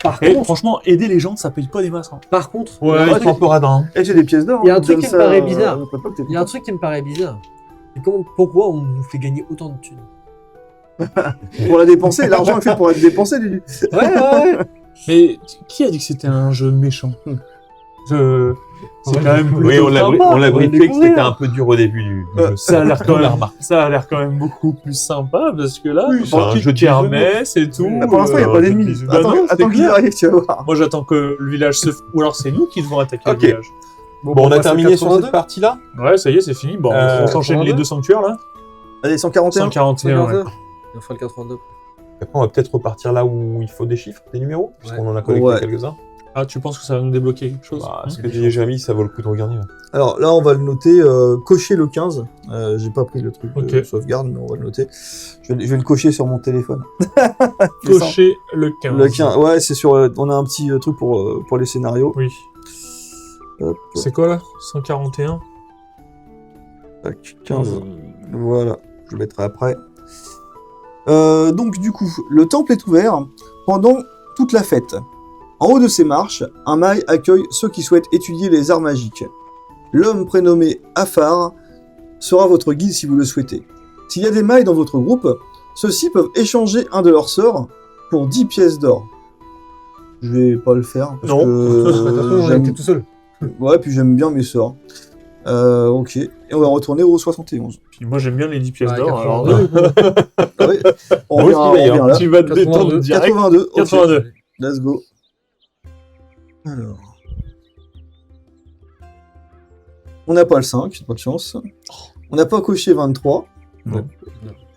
par Et contre, franchement, aider les gens, ça paye pas des masses. Hein. par contre, Ouais, Ouais, il est un peu radin. Et j'ai des pièces d'or. Il y a un hein, truc comme qui me ça, paraît bizarre. on peut pas que t'aies il y a un truc qui me paraît bizarre. C'est pourquoi on nous fait gagner autant de thunes? Pour la dépenser, l'argent est fait pour être dépensé, Lulu. Ouais. Mais qui a dit que c'était un jeu méchant C'est quand même Oui, on l'a sympa, on l'a faut briefé que découvrir. c'était un peu dur au début du jeu. Ça a l'air quand On l'a même, remarqué. ça a l'air quand même beaucoup plus sympa parce que là, Oui, c'est un jeu de kermesse et tout. Pour l'instant, il n'y a pas d'ennemis. Bah non, c'est Attends qu'il clair. arrive, tu vas voir. Moi, j'attends que le village se. Ou alors c'est nous qui devons attaquer Ok. le village. Bon, on a passe au terminé sur 82. cette partie-là. Ouais, ça y est, c'est fini. Bon, on s'enchaîne 82. les deux sanctuaires là. Allez, 141. 141. Ouais. On fera le 82. Après, on va peut-être repartir là où il faut des chiffres, des numéros, puisqu'on en a collecté Ouais. quelques-uns. Ah, tu penses que ça va nous débloquer quelque chose Bah, ce Hein que j'ai déjà mis, ça vaut le coup de regarder. Ouais. Alors là, on va le noter, cocher le 15. J'ai pas pris le truc de Ok. sauvegarde, mais on va le noter. Je vais le cocher sur mon téléphone. Cocher le 15. Le 15, ouais, c'est sur. On a un petit truc pour les scénarios. Oui. Hop, C'est quoi là 141 tac, 15. Voilà, je le mettrai après. Donc du coup, le temple est ouvert pendant toute la fête. En haut de ces marches, un mail accueille ceux qui souhaitent étudier les arts magiques. L'homme prénommé Afar sera votre guide si vous le souhaitez. S'il y a des mailles dans votre groupe, ceux-ci peuvent échanger un de leurs sorts pour 10 pièces d'or. Je vais pas le faire parce Non. De toute façon, que on j'aime- était tout seul. ouais, puis j'aime bien mes sorts. Ok, et on va retourner au 71. Puis moi j'aime bien les 10 pièces Ouais, d'or. Alors 82. Ah ouais, on Moi revient, aussi, on d'ailleurs. revient là. tu vas te 82. détendre direct. 82, ok. 82. Let's go. Alors. On n'a pas le 5, pas de chance. On n'a pas coché 23. Non.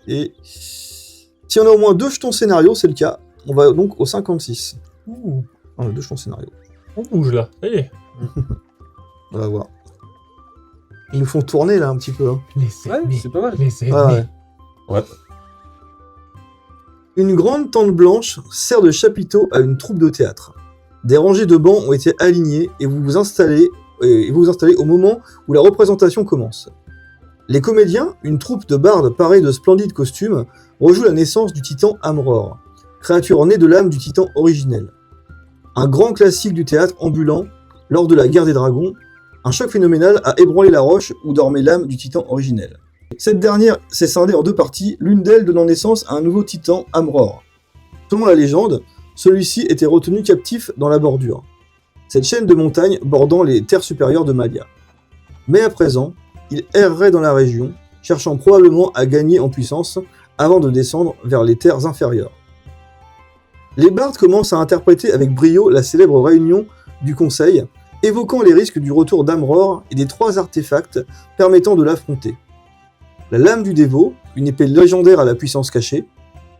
Et si on a au moins 2 jetons scénario, c'est le cas. On va donc au 56. Ouh, On a 2 jetons scénario. on bouge là. Eh, On va voir. Ils nous font tourner là un petit peu. Hein. les Ouais, ennemis. c'est pas mal. Les ennemis. Ah ouais. Ouais. Une grande tente blanche sert de chapiteau à une troupe de théâtre. Des rangées de bancs ont été alignées et vous vous installez au moment où la représentation commence. Les comédiens, une troupe de bardes parés de splendides costumes, rejouent la naissance du titan Amror, créature née de l'âme du titan originel. Un grand classique du théâtre ambulant, lors de la guerre des dragons, un choc phénoménal a ébranlé la roche où dormait l'âme du titan originel. Cette dernière s'est scindée en 2 parties, l'une d'elles donnant naissance à un nouveau titan, Amror. Selon la légende, celui-ci était retenu captif dans la bordure, cette chaîne de montagnes bordant les terres supérieures de Malia. Mais à présent, il errerait dans la région, cherchant probablement à gagner en puissance avant de descendre vers les terres inférieures. Les bardes commencent à interpréter avec brio la célèbre réunion du Conseil, évoquant les risques du retour d'Amror et des 3 artefacts permettant de l'affronter. La lame du dévot, une épée légendaire à la puissance cachée,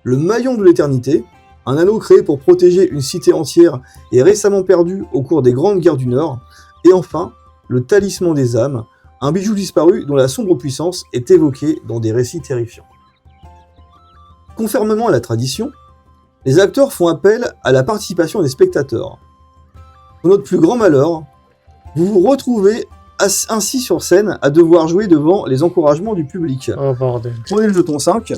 le maillon de l'éternité, un anneau créé pour protéger une cité entière et récemment perdu au cours des grandes guerres du Nord, et enfin, le talisman des âmes, un bijou disparu dont la sombre puissance est évoquée dans des récits terrifiants. Conformément à la tradition, les acteurs font appel à la participation des spectateurs. Pour notre plus grand malheur, vous vous retrouvez ainsi sur scène à devoir jouer devant les encouragements du public. Oh bordel. Prenez le jeton 5,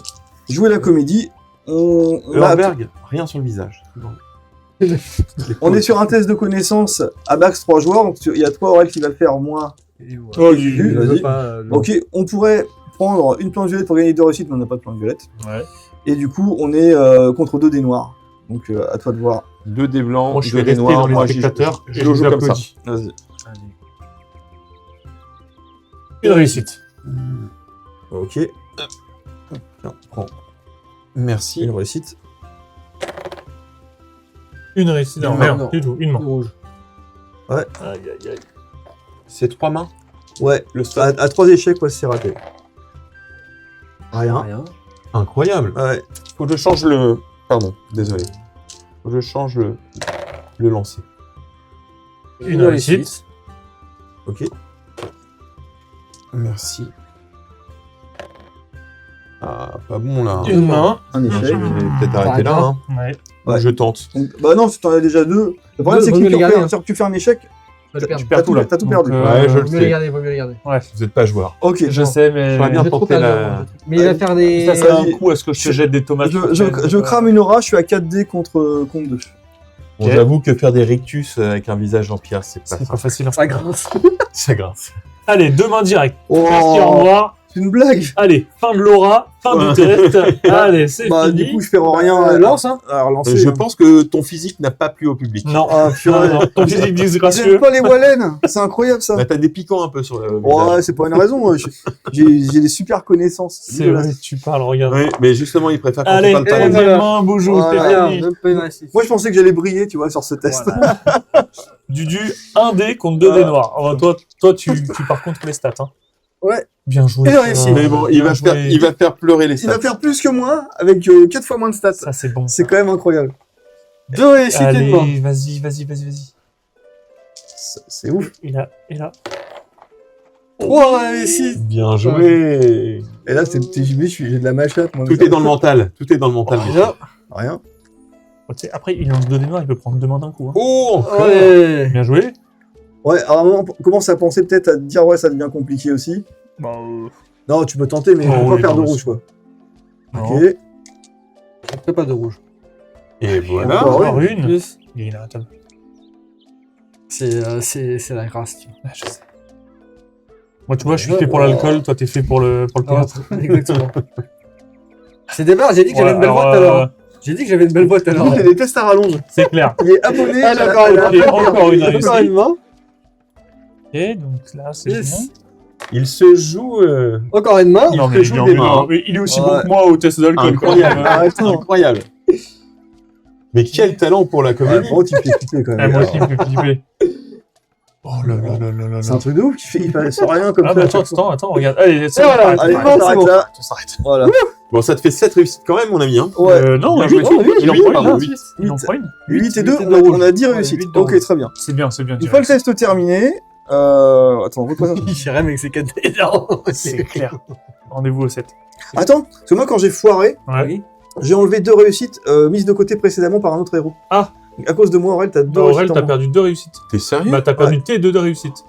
jouez la comédie, Heurberg, rien sur le visage. on est sur un test de connaissance à max 3 joueurs, donc il y a 3 Aurel qui va le faire, moi. Oh, Juju, Je veux vas-y. pas, Ok, on pourrait prendre une plante violette pour gagner 2 réussites, mais on n'a pas de plante violette. Ouais. Et du coup, on est contre 2 dés noirs. Donc à toi de voir. 2 dés blancs, Moi, je 2 vais dés rester noirs. dans les Moi, spectateurs je et le je joue vous comme ça. applaudis. Vas-y. Une réussite. Ok, Tiens, prends. Merci. une réussite. Une réussite. Non, Non, merde, non. du tout. Une main. rouge. Aïe, aïe, aïe. C'est 3 mains. Ouais, Le à 3 échecs, ouais, c'est raté. Rien. Rien. Incroyable. Ouais. Faut que je change le... Pardon, désolé. Faut que je change le lancer. Une réussite. Ok. Merci. Ah, pas bon là. Une main. Un Je échec. vais peut-être arrêter là. Hein. Ouais. Ouais. Je tente. Donc, bah non, tu en as déjà 2. Le problème, c'est que vaut mieux les garder, si tu fais un échec, Je vais le perdre. perds tout, là. T'as tout Donc, perdu. Ouais, je le Vaut mieux sais. les garder, vaut mieux les garder. Ouais. Vous n'êtes pas joueur. Ok. Je bon. sais, mais. J'aurais bien J'ai trop porté peur, la... moi. Mais il va faire des. Ça, c'est Vas-y. un coup. Est-ce que je te jette des tomates Je crame une aura, je suis à 4D contre 2. Bon, j'avoue que faire des rictus avec un visage en pierre, c'est pas C'est ça. pas facile. Hein. Ça grince. C'est grave. Allez, 2 mains directes. Oh, Merci, au revoir. c'est une blague. Allez, fin de l'aura, fin du test. Allez, c'est Bah, fini. du coup, je perds rien. Lance, hein. Alors, lancer. Je pense que ton physique n'a pas plu au public. Non. Ah, purée. Non, ton physique Ils disgracieux. aiment pas les Wallen. C'est incroyable, ça. Bah, t'as des piquants un peu sur le Ouais, visage. c'est pas une raison. J'ai des super connaissances. C'est vrai, tu parles, regarde. Oui, mais justement, il préfère quand Allez, on parle pas. troisième main, Boujou, Voilà. c'est fini. Même pas une réussite. Moi, je pensais que j'allais briller, tu vois, sur ce test. Voilà. Dudu, 1 dé contre 2 dés noirs. Alors, toi, tu pars contre les stats. Hein. Ouais. Bien joué. Et réussi. Mais bon, il va faire pleurer les Il va stats. faire plus que moi, avec 4 fois moins de stats. Ça, c'est bon. C'est quand même incroyable. 2 réussites et une main. Allez, vas-y. C'est ouf. Il a. 3 réussites. Bien joué. Et là, j'ai de la machette, moi. Tout est dans le mental. Tout est dans le mental. Déjà, rien. Tu sais, après, il lance 2 dés noirs, il peut prendre 2 mains d'un coup. Hein. Oh, encore. Ouais. Bien joué. Ouais, alors à un moment, on commence à penser peut-être à te dire, ouais, ça devient compliqué aussi. Bah, Non, tu peux tenter, mais Oh, faut oui, pas faire de non, rouge, quoi. non. Ok. Fais pas de rouge. Et voilà. Encore Encore une. Plus. Il est inarrêtable. C'est la grâce, tu vois. Ah, je sais. Moi, tu vois, je suis fait pour l'alcool, toi, t'es fait pour le théâtre. Exactement. C'est des barres, j'ai dit que j'avais une belle alors, voix tout à l'heure. J'ai dit que j'avais une belle voix tout à l'heure. Il y a des tests à rallonge. C'est clair. Il est abonné. Ah, d'accord, il a fait encore une Encore réussite. une main. Et donc là, c'est Yes. bon. Il se joue Encore une main. Non, fait mais, jouer non, des mais mains. non, mais il est aussi bon Ouais. que moi au test d'alcool. quand même. incroyable. Arrête-toi. Incroyable. Mais quel talent pour la Ouais, comédie. bon, tu fais flipper quand Ah, même. moi aussi, il me fait flipper. Oh là là là là là C'est un là. truc de ouf, il fait rien comme Ah, ça. bah à attends, chaque fois. attends, regarde. Allez, Et voilà, Allez, bon, on c'est s'arrête bon. là. On s'arrête. Voilà. Bon, ça te fait 7 réussites quand même, mon ami. Hein. Ouais. Non, Bien huit, joué. non, huit, il en Huit, prend une, pardon, hein. huit. Il en prend une. 8 et 2, huit et on a deux 10 rouges. réussites. Huit de Ok, rouge. très bien. C'est bien, c'est bien. Une fois le test terminé, attends, repose. Il fait rien avec ses 4 dés. C'est clair. Rendez-vous au 7. Attends, parce que moi quand j'ai foiré, Ouais. j'ai enlevé 2 réussites mises de côté précédemment par un autre héros. Ah. À cause de moi, Aurel, t'as 2 Aurel, réussites. en t'as moins. perdu 2 réussites. T'es sérieux? Bah, t'as perdu tes 2 de réussites.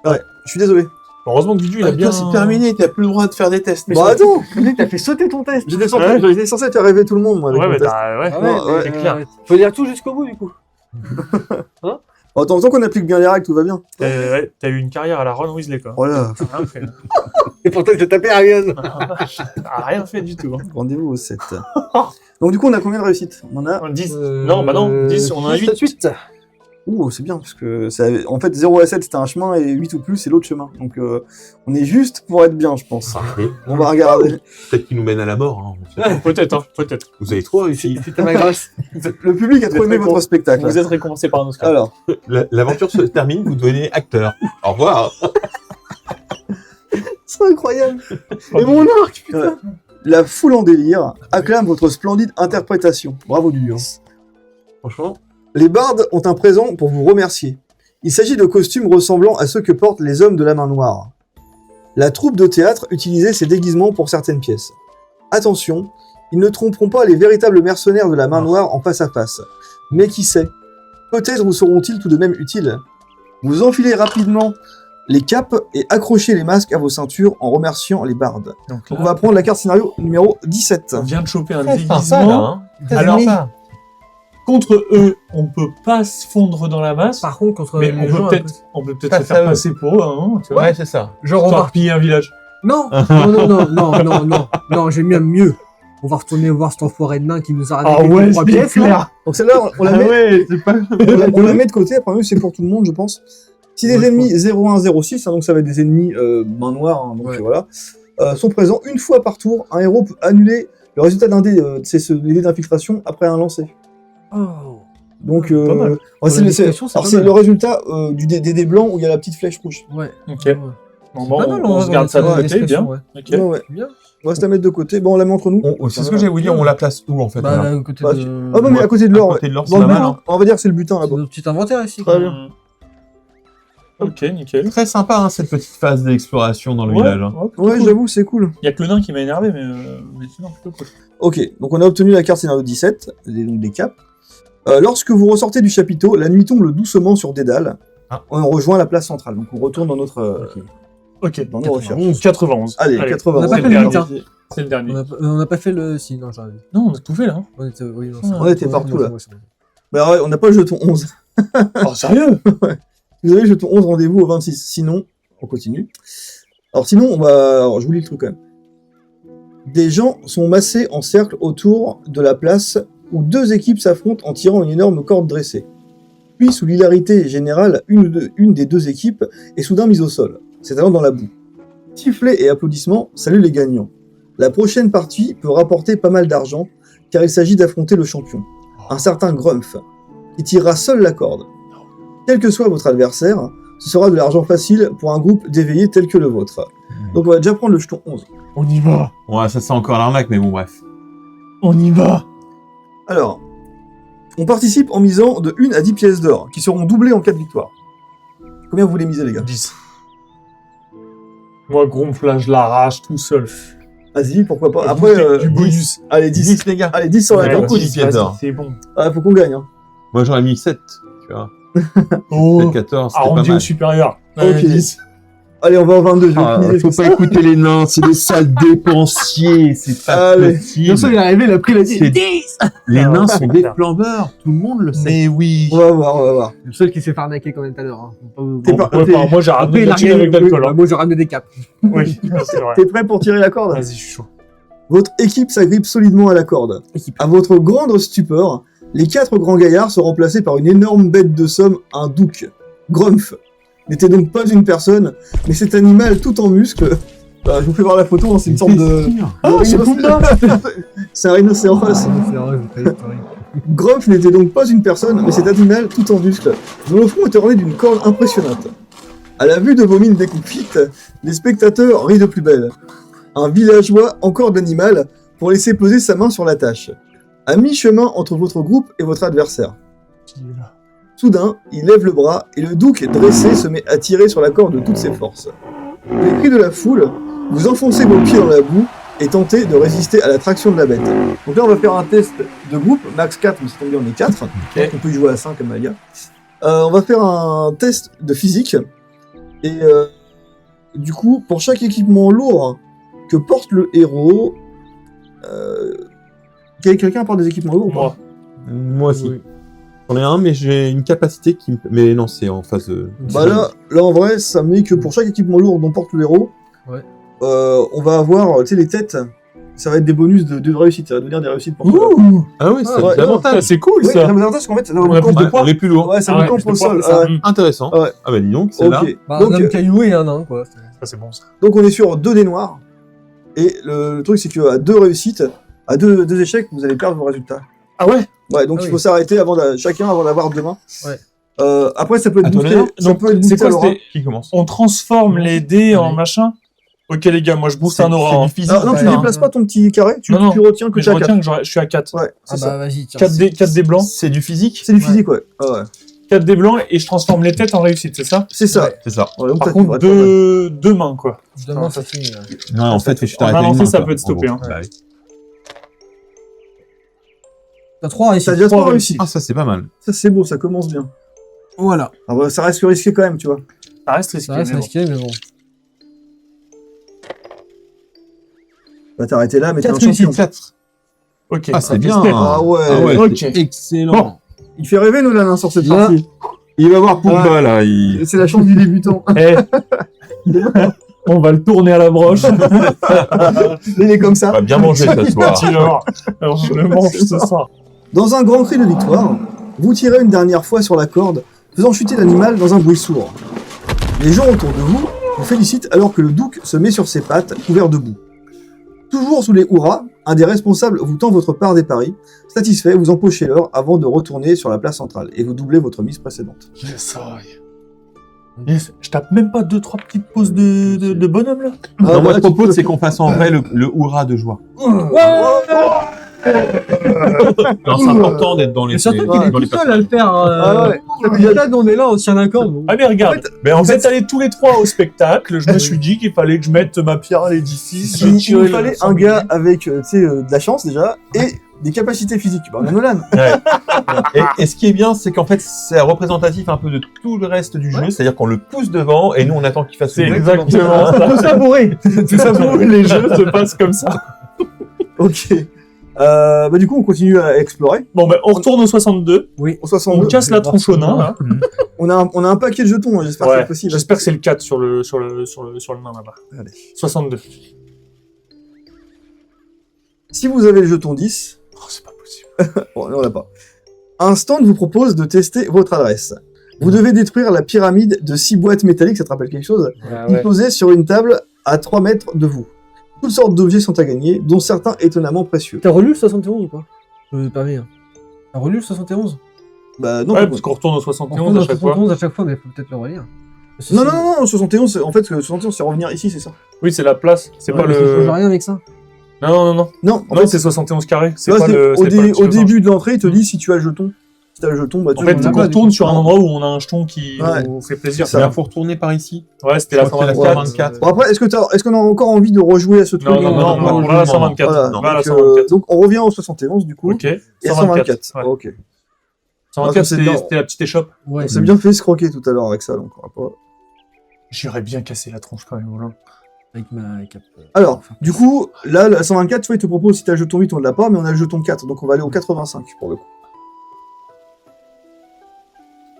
Je suis désolé. Heureusement que Dudu, il a bien. c'est terminé, t'as plus le droit de faire des tests. Bah attends, T'as fait sauter ton test. j'étais censé faire rêver tout le monde, moi, avec Ouais, mon mais test. t'as. Ouais, Ah ouais, Ouais, mais, c'est clair. Faut lire tout jusqu'au bout, du coup. Attends, tant qu'on applique bien les règles, tout va bien. T'as eu une carrière à la Ron Weasley, quoi. Voilà, T'as rien fait. Et pourtant, t'as tapé Ariane. T'as rien fait du tout. Hein. rendez-vous au 7. Donc du coup, on a combien de réussites? On en a... 10. Non, bah non, 10, on a 8. 8. Ouh, c'est bien, parce que en fait 0 à 7 c'était un chemin et 8 ou plus c'est l'autre chemin. Donc on est juste pour être bien, je pense. On va regarder. Peut-être qu'il nous mène à la mort. Hein, on sait pas. Peut-être, hein, peut-être. Vous avez trop réussi. C'était ma grâce. Le public a trop aimé votre spectacle. Vous êtes récompensé par un Oscar. Alors, L'aventure se termine, vous devenez acteur. Au revoir. c'est incroyable. Et mon arc, putain. La foule en délire acclame votre splendide interprétation. Bravo du Franchement, Les bardes ont un présent pour vous remercier. Il s'agit de costumes ressemblant à ceux que portent les hommes de la main noire. La troupe de théâtre utilisait ces déguisements pour certaines pièces. Attention, ils ne tromperont pas les véritables mercenaires de la main noire en face à face. Mais qui sait, peut-être vous seront-ils tout de même utiles. Vous enfilez rapidement les capes et accrochez les masques à vos ceintures en remerciant les bardes. Donc Donc on va prendre la carte scénario numéro 17. On vient de choper un Très sympa, déguisement. là, hein. Alors, contre eux, on peut pas se fondre dans la masse. Par contre, contre Mais les on gens, peut peut-être Face se à faire eux. passer pour eux, hein, tu vois. Ouais, c'est ça. genre on Histoire va... de piller un village. Non, non, j'aime bien mieux. On va retourner voir cet enfoiré de nain qui nous a ramené trois pièces. Là. Donc celle-là, on la met, ouais, c'est pas... on la met de côté, après c'est pour tout le monde je pense. Si les ennemis 0106, donc ça va être des ennemis main noire, hein, donc Ouais. voilà, sont présents une fois par tour, un héros peut annuler le résultat d'un dé, c'est les dés d'infiltration après un lancer. Oh. Donc Pas mal. c'est la discrétion, c'est alors, pas c'est mal. le résultat des dés blancs où il y a la petite flèche rouge. Ouais. Ok. Ouais. Bon, bon, Pas mal, on se garde ça de ouais, côté, discrétion, bien. ouais. Ok. Ouais, ouais. Bien. On va se la mettre de côté, bon on la met entre nous. C'est ce que j'ai voulu dire, on la place où en fait Bah, alors à côté Bah, de... Ah non mais à côté de l'or, À côté de l'or, Dans c'est le pas but, mal, hein. on va dire que c'est le butin C'est là-bas. notre petit inventaire ici. Très bien. Ok, nickel. Très sympa hein, cette petite phase d'exploration dans le village. Hein. plutôt Ouais cool. j'avoue c'est cool. Il y a que le nain qui m'a énervé, mais sinon, plutôt cool. Ok, donc on a obtenu la carte scénario 17, donc des caps. Lorsque vous ressortez du chapiteau, la nuit tombe doucement sur Dédale. Ah. On rejoint la place centrale, donc on retourne dans notre Ok. dans nos recherches. 91. Allez, On 80. n'a pas c'est fait le le dernier. 8, hein. C'est le dernier. On n'a pas fait le... Si, non, j'arrive. Non, on a tout fait là. On était, oui, non, Ah, on était partout, là. c'est bon. Bah ouais, on n'a pas le jeton 11. Oh, sérieux? Vous avez le jeton 11, rendez-vous au 26. Sinon, on continue. Alors sinon, on va... Alors, je vous lis le truc quand même. Des gens sont massés en cercle autour de la place où deux équipes s'affrontent en tirant une énorme corde dressée. Puis, sous l'hilarité générale, une des deux équipes est soudain mise au sol, c'est-à-dire dans la boue. Sifflets et applaudissements saluent les gagnants. La prochaine partie peut rapporter pas mal d'argent, car il s'agit d'affronter le champion, un certain Grumpf, qui tirera seul la corde. Quel que soit votre adversaire, ce sera de l'argent facile pour un groupe d'éveillés tel que le vôtre. Donc on va déjà prendre le jeton 11. On y va. Ouais, ça c'est encore l'arnaque, mais bon bref. On y va. Alors, on participe en misant de 1 à 10 pièces d'or, qui seront doublées en cas de victoire. Combien vous voulez miser les gars? 10. Moi, Gronfla, je l'arrache tout seul. Vas-y, pourquoi pas. Vous Après, faites du bonus. allez, 10. 10 les gars. Allez, 10 sur la Ouais, carte. beaucoup, 10 vas-y, pièces d'or. c'est bon. Ah, faut qu'on gagne. Hein. Moi j'aurais mis 7, tu vois. Oh, 7, 14, c'était pas arrondi au mal. supérieur. Ok. 10. Allez, on va au 22. Je vais Ah, miser faut sur pas ça. écouter les nains, c'est des sales dépensiers, c'est pas Allez. possible. il est arrivé, il a pris la C'est- 10. Les nains sont des flambeurs, tout le monde le sait. Mais oui. On va voir, on va voir. Le seul qui s'est fait arnaquer quand même tout à l'heure. Hein. T'es pas- Ouais, t'es- moi, j'ai Après, ramené il de a la thune rien avec de l'alcool. hein. Moi, j'ai ramené des capes. Oui, c'est vrai. T'es prêt pour tirer la corde? Vas-y, je suis chaud. Votre équipe s'agrippe solidement à la corde. À votre grande stupeur, les 4 grands gaillards sont remplacés par une énorme bête de somme, un douk. Grumpf n'était donc pas une personne, mais cet animal tout en muscles. Je vous fais voir la photo, hein, c'est une sorte de... Ah, c'est Pumba. C'est un rhinocéros. Grumpf n'était donc pas une personne, mais cet animal tout en muscles, dont le front était orné d'une corne impressionnante. À la vue de vos mines découpites, les spectateurs rient de plus belle. Un villageois encore d'animal pour laisser poser sa main sur la tâche. À mi-chemin entre votre groupe et votre adversaire. Soudain, il lève le bras et le douk dressé se met à tirer sur la corde de toutes ses forces. Les cris de la foule, vous enfoncez vos pieds dans la boue et tentez de résister à l'attraction de la bête. Donc là, on va faire un test de groupe, max 4, mais c'est tombé, on est 4. Ok. On peut y jouer à 5 comme Malia. On va faire un test de physique. Et du coup, pour chaque équipement lourd que porte le héros... Quelqu'un porte des équipements lourds ou pas? Moi. Moi aussi. Oui. J'en ai un, mais j'ai une capacité qui me... Mais non, c'est en phase de... Bah là, en vrai, ça met que pour chaque équipement lourd dont porte le héros, Ouais. on va avoir, tu sais, les têtes, ça va être des bonus de réussite, ça va devenir des réussites pour toi. Ouh. Ah oui, c'est ouais, l'avantage. Ah, c'est cool, Oui, ça. l'avantage, c'est qu'en fait, ça On a vous plus de campe- poids. On est plus lourd. Ouais, ça Ah vous campe plus de au poids, sol. ça. Intéressant. Ouais. Ah bah dis donc, c'est là. Ok, Bah, donc, un homme caillou et un nain, quoi. Ça, c'est bon, ça. donc on est sur 2 dés noirs, et le truc, c'est qu'à 2 réussites, à 2 échecs, vous allez perdre vos résultats. Ah ouais? Ouais, donc Ah il oui. faut s'arrêter chacun avant d'avoir 2 mains. Ouais. Après, ça peut être Attends, boosté. là, Ça donc, peut être c'est boosté à quoi, l'aura. c'était- Qui commence? On transforme les dés en Allez. machin? Ok, les gars, moi, je booste un C'est aura. hein. du physique. Ah, non, tu Ouais. déplaces pas ton petit carré, tu Non, non. retiens que Mais tu je as 4. retiens que je suis à 4. Ouais, c'est Ah ça. bah, vas-y, tiens. 4 dés blancs. C'est du physique. C'est du Ouais. physique, ouais. Ah ouais. 4 dés blancs et je transforme les têtes en réussite, c'est ça? C'est ça. C'est ça. Ouais, donc Par ça contre, devrait être deux mains, quoi. Demain, c'est fini. Là. Non, en fait, tu En t'arrêtes avancée, une main, ça quoi, peut être stoppé, en gros. hein. Bah oui. T'as 3 pas mal. réussites. T'as déjà 3 3 réussis. Ah, ça, c'est pas mal. Ça, c'est beau, ça commence bien. Voilà. Ah bah, ça reste que risqué quand même, tu vois. Ça reste risqué. Ça reste mais bon. risqué, mais bon. Bah, t'as arrêté là, mais t'es un 4 champion. réussites. 4. Ok. Ah, c'est bien. Ah ouais. Ah ouais, Ok. c'est excellent. Bon. Il fait rêver Nolan hein, sur cette Là. partie. Il va voir Pumba, là. C'est la chance du débutant. Eh, on va le tourner à la broche. Il est comme ça. On va bien manger ce soir. Tu vas voir. Alors, je le mange ce soir. Dans un grand cri de victoire, vous tirez une dernière fois sur la corde, faisant chuter l'animal dans un bruit sourd. Les gens autour de vous vous félicitent alors que le douk se met sur ses pattes, couvert de boue. Toujours sous les hurrahs, un des responsables vous tend votre part des paris. Satisfait, vous empochez l'or avant de retourner sur la place centrale et vous doublez votre mise précédente. Yes, yes. Je tape même pas 2-3 petites pauses de bonhomme, là. Non, moi, voilà, je propose, c'est qu'on fasse en vrai le hurrah de joie. Non, c'est important d'être dans les... Mais surtout Ouais, qu'il est dans les tout seul à le faire. Ah ouais. Il y a là, on est là, on tient d'accord. nous. Ah mais regarde, vous êtes allés tous les 3 au spectacle, je me suis dit qu'il fallait que je mette ma pierre à l'édifice. Il tirer nous le fallait un sanglier. gars avec tu sais, de la chance déjà et des capacités physiques. Bah, on a Nolan. Et ce qui est bien, c'est qu'en fait, c'est représentatif un peu de tout le reste du jeu. C'est-à-dire qu'on le pousse devant et nous, on attend qu'il fasse C'est le exactement ça. Faut savourer. Tout ça pour les jeux se passent comme ça. Ok. Bah du coup, on continue à explorer. Bon ben on retourne au 62, Au on 62. casse la tronche au nain là. On a un paquet de jetons, hein, j'espère que Ouais, c'est possible. j'espère que c'est le 4 sur le nain là-bas. Allez. 62. Si vous avez le jeton 10, Oh c'est pas possible. bon, là, on l'a pas. Un stand vous propose de tester votre adresse. Vous devez détruire la pyramide de 6 boîtes métalliques, ça te rappelle quelque chose, disposées sur une table à 3 mètres de vous. Toutes sortes d'objets sont à gagner, dont certains étonnamment précieux. T'as relu le 71 ou pas? Je me permets. Hein. T'as relu le 71? Bah non, Ouais pas- parce qu'on retourne au On 71 retourne à au chaque fois. 71 à chaque fois, mais faut peut-être le relire. non, non, non, non, 71, en fait, 71 c'est revenir ici, c'est ça. Oui c'est la place, c'est pas Ça change le... rien avec ça. Non. Non, en Non fait, c'est 71 carré, c'est là, pas c'est le... au, c'est pas le petit au losange. début de l'entrée, il te dit si tu as le jeton. Si tu as le jeton, bah tu En fait, on on a pas, retourne du sur coup. un endroit où on a un jeton qui Ouais. nous fait plaisir. C'est Il faut retourner par ici. Ouais, c'était la Je crois que c'est la 124. 124. Bon après, est-ce qu'on a encore envie de rejouer à ce truc Non, on va à la 124. Voilà, On va à la donc, 124. donc on revient au 71 du coup, Ok, et à 124. Ouais. Ok. 124, c'est c'était bien. c'était la petite échoppe. Ouais. On s'est bien fait se croquer tout à l'heure avec ça, donc on va pas... J'irais bien casser la tronche quand même, voilà. Avec ma cape. Alors, du coup, là, la 124, tu vois, il te propose si t'as le jeton 8, on l'a pas, mais on a le jeton 4, donc on va aller au 85 pour le coup.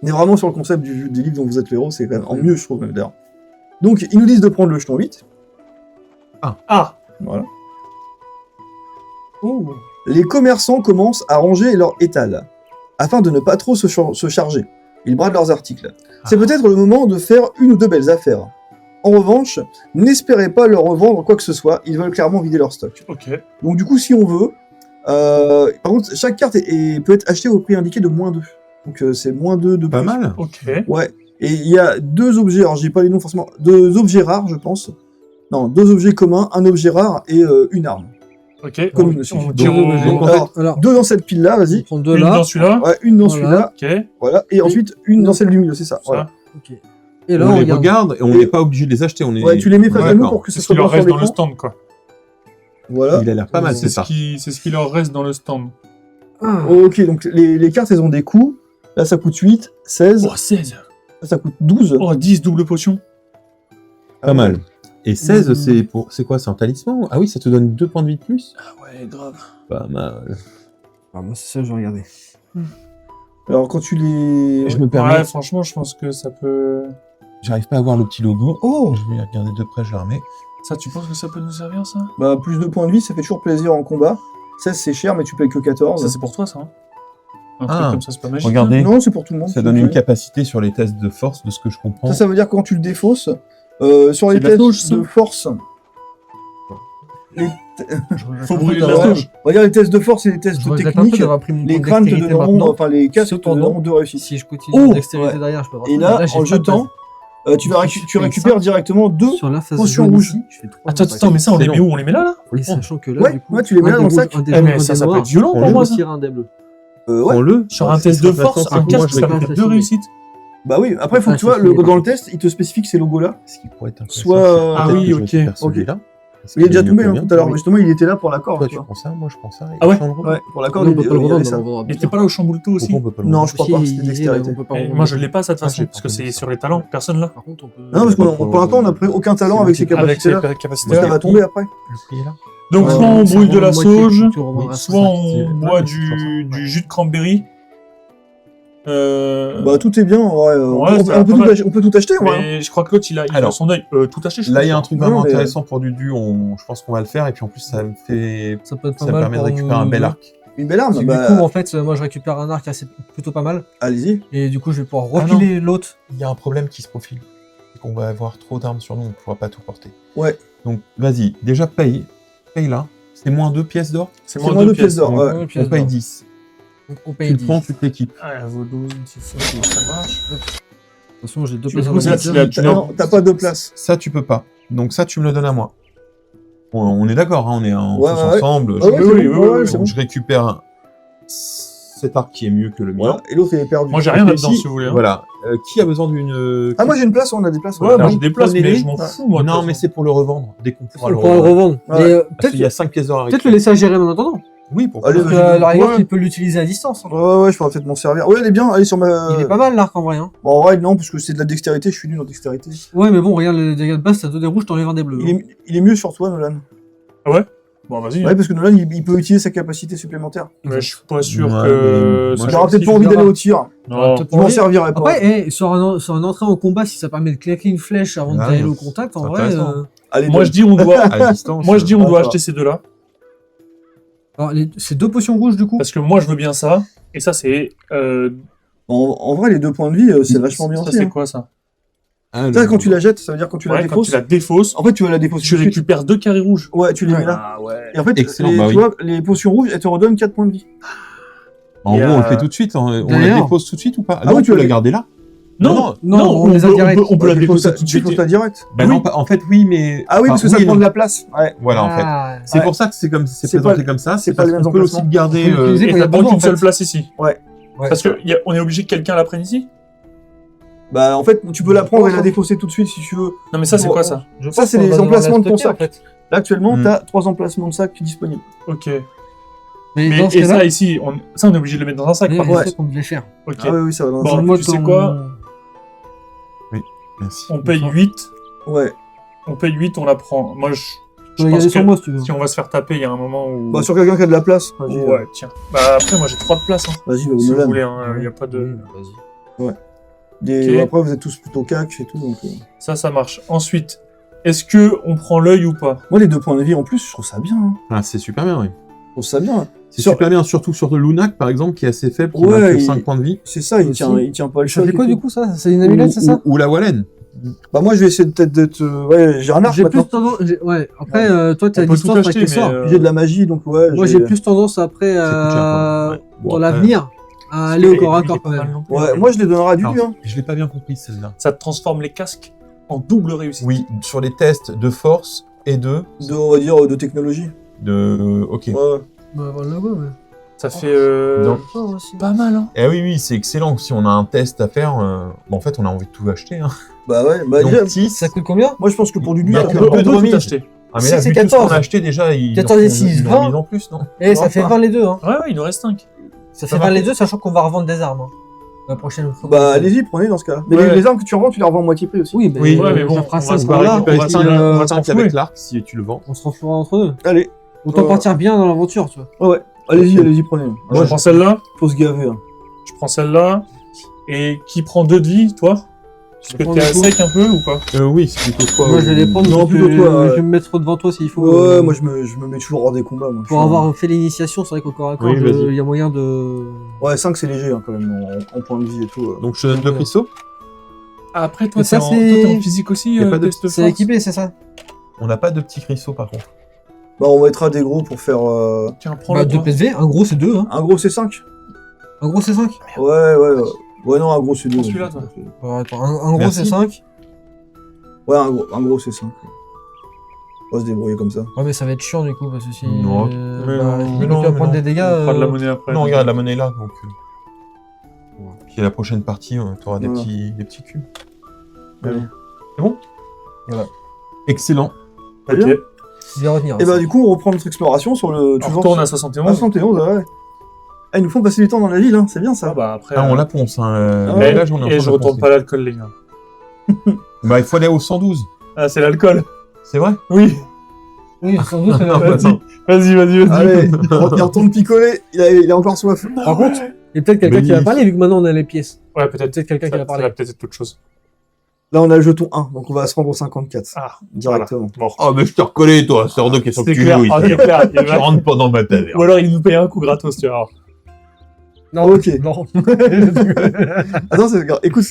On est vraiment sur le concept du livre dont vous êtes le héros, c'est quand même en mieux, je trouve, même d'ailleurs. Donc, ils nous disent de prendre le jeton 8. Ah Voilà. Ouh. Les commerçants commencent à ranger leur étal, afin de ne pas trop se charger. Ils bradent leurs articles. C'est peut-être le moment de faire une ou deux belles affaires. En revanche, n'espérez pas leur revendre quoi que ce soit, ils veulent clairement vider leur stock. Ok. Donc du coup, si on veut... par contre, chaque carte peut être achetée au prix indiqué de -2. Donc c'est -2 de Pas prix. mal. Ok. Ouais. Et il y a 2 objets, alors j'ai pas les noms forcément, 2 objets rares, je pense. Non, 2 objets communs, un objet rare et une arme. Ok. Comme une aussi. On tire Donc, au... donc, en Alors, Alors, 2 dans cette pile-là, on vas-y. prend 2 Une là. dans celui-là. Ouais, une dans Voilà. celui-là, Ok. voilà. Et ensuite, une dans celle du milieu, c'est ça. Ça. Voilà. Ok. Et là, on on les regarde. regarde et on Et- n'est pas obligé de les acheter. On est... Ouais, tu les mets face à nous d'accord. pour que C'est ce ce soit qui leur blanc sur reste dans le l'écran. stand, quoi. Voilà. Il a l'air pas mal, C'est c'est ça. c'est ce qui leur reste dans le stand. Ah. Ok, donc les cartes, elles ont des coûts. Là, ça coûte 8, 16. Oh, 16. Là, ça coûte 12. Oh, 10 double potion. Pas mal. Et 16, Mmh. c'est quoi? C'est un talisman? Ah oui, ça te donne 2 points de vie de plus? Ah ouais, grave. Pas mal. Ah, moi, c'est ça que je regardais. Alors, quand tu les... Je me permets, Ouais, franchement, je pense que ça peut... j'arrive pas à voir le petit logo. Oh, Je vais regarder de près, je le remets. Ça, tu penses que ça peut nous servir, ça? bah, plus de points de vie, ça fait toujours plaisir en combat. 16, c'est cher, mais tu payes que 14. Ça, c'est pour toi, ça, hein? Un Ah. truc comme ça, c'est pas magique. Regardez, Non, c'est pour tout le monde. ça donne une capacité sur les tests de force, de ce que je comprends. Ça veut dire que quand tu le défausses, sur les C'est de la tests touche, ça. de force... Faut brûler la Alors, touche. on va dire les tests de force et les tests Je regrette un peu techniques. d'avoir pris mon Les point de crânes te dextérité donneront, maintenant. enfin les casques te Cependant, donneront 2 réussites. Si je continue Oh, en dextérité ouais. derrière, je peux avoir Et ça. là, j'ai en pas de jetant, tu récupères directement 2 sur la phase potions jaune rouges. ici, je fais 3. Attends, mais ça, on C'est les met long. où? On les met là, là? Oui, sachant que là, Ouais, du coup, ouais, tu les mets un là des dans le rouges, sac. un des Eh, jaunes, mais un ça des peut noirs, être violent On pour les moi, on ça. tire un des bleus. Ouais. Prends-le. Sur un test de force, un moi, casque, je ça vais me fait 2 réussites. Bah oui, après, faut que tu vois, dans le test, il te spécifie que ces logos-là. Ce qui pourrait être intéressant, Soit, c'est ah peut-être oui, que je ok. récupère celui-là. Parce Il est qu'il déjà mieux tombé que hein, le mien. tout à l'heure, Oui. justement, il était là pour l'accord. Toi, tu tu vois. prends ça, moi je prends ça. et Ah ouais on change le revendre. Ouais, pour l'accord, On peut pas le il y avait revendre, ça. on va vendre. Il était pas là au Chamboulto aussi. Pourquoi on peut pas le Non, vendre je crois pas, c'était dextérité. On peut pas Et revendre. moi, je l'ai pas ça de toute Ah, façon, j'ai parce que pas c'est entendu sur ça. les talents. Personne là. Par contre, on peut. Non, parce pas qu'on pour l'instant, on n'a pris aucun talent avec ces Avec capacités-là. les Ça capacités. va tomber après. Le prix est là. Donc, Ouais, soit on ça brûle de revend la moitié, sauge, tu revendras soit 60. on boit Ouais, du jus de cranberry. Bah, tout est bien, en vrai. Ouais, On ça va peut pas mal. on peut tout acheter, en vrai. Mais je crois que l'autre, il a Alors, son œil. Tout acheté, je Là, il y a un crois. truc Non, vraiment mais- intéressant pour du je pense qu'on va le faire. Et puis en plus, ça me fait. Ça peut être pas Ça me mal. permet de pour récupérer un nous bel deux. arc. Une belle arme, Du bah, coup, en fait, moi je récupère un arc plutôt pas mal. allez-y. Et du coup, je vais pouvoir Ah repiler l'autre. Il y a un problème qui se profile. C'est qu'on va avoir trop d'armes sur nous, on ne pourra pas tout porter. Ouais. Donc, vas-y, déjà paye. Paye là. C'est moins 2 pièces d'or. C'est C'est moins 2 pièces d'or. Donc, Ouais. Ouais, on pièce paye d'or. 10. Donc, on Tu paye le 10. prends, tu t'équipes. Ah, elle vaut 12, c'est ça, ça marche. De toute façon, j'ai deux Tu places veux en poser voiture. là-dessus, là, Non, t'as pas de place. Ça, tu peux pas. Donc, ça, tu me le donnes à moi. On est d'accord, hein, on est Ouais, tous ouais. ensemble. Ah ouais, Oui, c'est oui, bon, oui, ouais, oui, c'est Donc, bon. je récupère cet arc qui est mieux que le mien. Voilà, et l'autre, il est perdu. Moi, j'ai rien Et là-dedans, si- si vous voulez. hein. Voilà. Qui a besoin d'une. Ah, moi, j'ai une place, on a des places. Ouais, moi oui, j'ai des places, mais prenez-les. je m'en fous, moi. de Non, toute mais façon. c'est pour le revendre. Dès qu'on pourra On le pourra le revendre. revendre. Ouais. Mais Parce peut-être qu'il y a 5 pièces d'or à peut-être récupérer. le laisser à gérer en attendant. Oui, pourquoi Allez, pas. Parce vas-y, que la rigueur, ouais. il peut l'utiliser à distance. hein. Ouais, je pourrais peut-être m'en servir. Ouais, elle est bien, allez sur ma. Il est pas mal l'arc en vrai. Hein. Bon, en vrai, non, parce que c'est de la dextérité, je suis nul en dextérité. Ouais, mais bon, regarde les dégâts de base, t'as deux des rouges, t'enlèves un des bleus. Il est mieux sur toi, Nolan. Bon, vas-y. Ouais, parce que Nolan, il peut utiliser sa capacité supplémentaire. Mais je suis pas sûr Ouais, que. mais ça moi, Il aura peut-être si pas je envie verrai. d'aller au tir. Non. Je m'en servirai pas. Après, sur un entrée en combat, si ça permet de claquer une flèche avant Ah, d'aller oui. au contact, en C'est vrai. intéressant. Allez, Moi, donne. je dis, on doit. À distance. Moi, je dis, on doit D'accord. acheter ces deux-là. Alors, c'est deux potions rouges du coup. Parce que moi, je veux bien ça. Et ça, c'est. En vrai, les 2 points de vie, c'est vachement bien Ça, aussi. c'est hein. quoi ça? Ça, quand tu la jettes, ça veut dire quand tu la Ouais, quand défausses. tu la défausses, En fait, tu vas la défausser. tu tout de suite. récupères 2 carrés rouges. Ouais, tu les mets là. Ah ouais. Et en fait, Excellent, les, bah tu oui. vois, les potions rouges, elles te redonnent 4 points de vie. En Et gros, on le fait tout de suite. On la D'ailleurs- dépose tout de suite ou pas? Ah Non, oui, on tu peut vas la la- garder là. Non, on les a direct. On peut la déposer Défausse tout de suite. défausse-la direct. Bah Oui. non, en fait, oui, mais. Ah oui, parce que ça oui et prend non. de la place. Ouais. Voilà, en fait. Ah, C'est Ouais. pour ça que c'est C'est présenté pas- comme ça. c'est C'est pas parce les mêmes qu'on peut aussi emplacements. le garder. On peut l'utiliser Et quand il y a ça prend besoin, qu'une en seule fait. place ici. Ouais. Parce qu'on est obligé que quelqu'un la prenne ici. Bah, en fait, tu peux la prendre et la défausser tout de suite si tu veux. Non, mais ça, c'est Bon, quoi ça? je Ça, pense c'est qu'on les va devoir emplacements la de ton stocker, sac. en fait. Là, actuellement, Hmm. t'as 3 emplacements de sac disponibles. Ok. Mais dans ce Et cas-là, ça, ici, on est obligé de le mettre dans un sac. par c'est contre. ça qu'on devait faire. Ok. Ah oui, oui, ça va dans Bon, le Moi, tu sais ton- quoi Merci. On paye 8. Ouais. On paye 8, on la prend. Moi, Tu je peux la pense garder sur que moi si tu veux. si on va se faire taper, il y a un moment où. Bah, sur quelqu'un qui a de la place. Vas-y, Ouais, tiens. Bah, après, moi, j'ai 3 de place. Hein, Vas-y, si vous Nolan. voulez, il n'y a pas de. Des- Ok. Après, vous êtes tous plutôt cac et tout. Donc, Ça marche. Ensuite, est-ce que on prend l'œil ou pas? Moi, les 2 points de vie en plus, je trouve ça bien. Hein. Ah, c'est super bien, oui. Je trouve ça bien. C'est Sur- super bien, surtout sur le Lunac, par exemple, qui est assez faible, qui Ouais, va que il- 5 points de vie. C'est ça, il Aussi. tient pas le Ça choc. fait et quoi tout. du coup ça? C'est une amulette, c'est ça? Ou la Wallen. Bah, moi, je vais essayer de peut-être d'être. Ouais, j'ai un arc J'ai maintenant. plus tendance. Ouais, après, toi, t'as On peut tout distance avec acheter, tes mais. sorts. J'ai de la magie, donc ouais. Moi, j'ai plus tendance après, coûte cher, quoi. Ouais. Bon, dans après, l'avenir, à aller au corps à corps quand même. Ouais, moi, je les donnerai à du alors, hein. je l'ai pas bien compris, celle-là. Ça transforme les casques en double réussite. Oui, sur les tests de force et de... On va dire, de technologie. Ok. Ouais. Bah, voilà, ouais. Ça fait Donc- pas mal, hein. Eh oui, c'est excellent. Si on a un test à faire, en fait, on a envie de tout acheter. Hein. Bah ouais, bah Donc, déjà, 10. Ça coûte combien? moi, je pense que pour du Il y a but, que On peut peu de tout remise. acheter. Ah, Si, mais là, c'est vu tout ce 14. qu'on a acheté, déjà, ils 14 et en font 6, une 20. remise en plus, non? Eh, ça fait 20 les deux, hein. Ouais, il nous reste 5. Ça fait 20 les deux, sachant qu'on va revendre des armes. Hein. La prochaine fois. bah allez-y, prenez dans ce cas-là. Mais Ouais. les armes que tu revends, tu les revends à moitié prix aussi. Oui, mais, Oui, ouais, mais bon, ça fera on ça va ce se moment-là. récupérer On va ça, s'y, on va cinq s'en avec fouer. l'arc, si tu le vends. on se renflouera entre eux. Allez, Autant partir bien dans l'aventure, tu vois. ouais, allez-y, prenez. Moi, je prends celle-là. Faut se gaver. Hein. Je prends celle-là. Et qui prend 2 de vie, toi? Parce que prends t'es à du coup. sec un peu ou pas? Oui, c'est plutôt toi. Moi, je vais les prendre. Non, donc, plutôt toi, Je ouais. vais me mettre devant toi s'il faut. Ouais, moi je me mets toujours hors des combats. Moi. Pour avoir fait l'initiation, c'est vrai qu'au corps à corps, Oui, vas-y. il y a moyen de. Ouais, 5 c'est léger hein, quand même, en point de vie et tout. Donc, je te donne 2 cristaux. Ah, après, toi, Mais ça, t'es c'est- en physique aussi, Y a pas de- test C'est force. équipé, c'est ça? On n'a pas de petits cristaux, par contre. Bah on mettra des gros pour faire... Tiens, prends Bah, le 2 toi. PSV, un gros c'est 2, hein. Un gros c'est 5. Un gros c'est 5. Ouais, ouais, non, un gros c'est 2. Prends celui-là, toi. Attends, un gros Merci. c'est 5. Ouais, un gros c'est 5. On va se débrouiller comme ça. Ouais, mais ça va être chiant du coup, parce que si. Non. Mais tu vas prendre des dégâts. On fera de la monnaie après. Non, regarde, la monnaie est là, donc... Puis à la prochaine partie, tu auras des Voilà. petits cubes. Allez. C'est bon Voilà. Excellent. Très Ok. bien. Bien retenir. Et bah du coup, on reprend notre exploration sur le... On retourne à 71. 71, ouais. Ah, ils nous font passer du temps dans la ville, hein. C'est bien ça. Ah bah après. Ah, on la ponce, hein. Ah Mais ouais. là, on est en train Et de je retourne poncer. pas l'alcool, les gars. Bah, il faut aller au 112. Ah, c'est l'alcool. C'est vrai Oui. Oui, sans doute, Non, Vas-y. Vas-y. Allez, il retourne picoler, il a encore soif. Par contre, il y a peut-être quelqu'un qui va Magnifique. parler, vu que maintenant on a les pièces. Ouais, peut-être. Peut-être quelqu'un qui va Ça parler. va peut-être être autre chose. Là, on a le jeton 1, donc on va se rendre au 54, Ah, directement. bon. Oh, mais je te reconnais, toi. Sors de question que C'est tu clair. joues Ah, ici. c'est clair. Il Tu va- rentres pas dans ma taverne. Ou alors il nous paye un coup gratos, tu vois. Non, Ok. Non. Attends, écoute,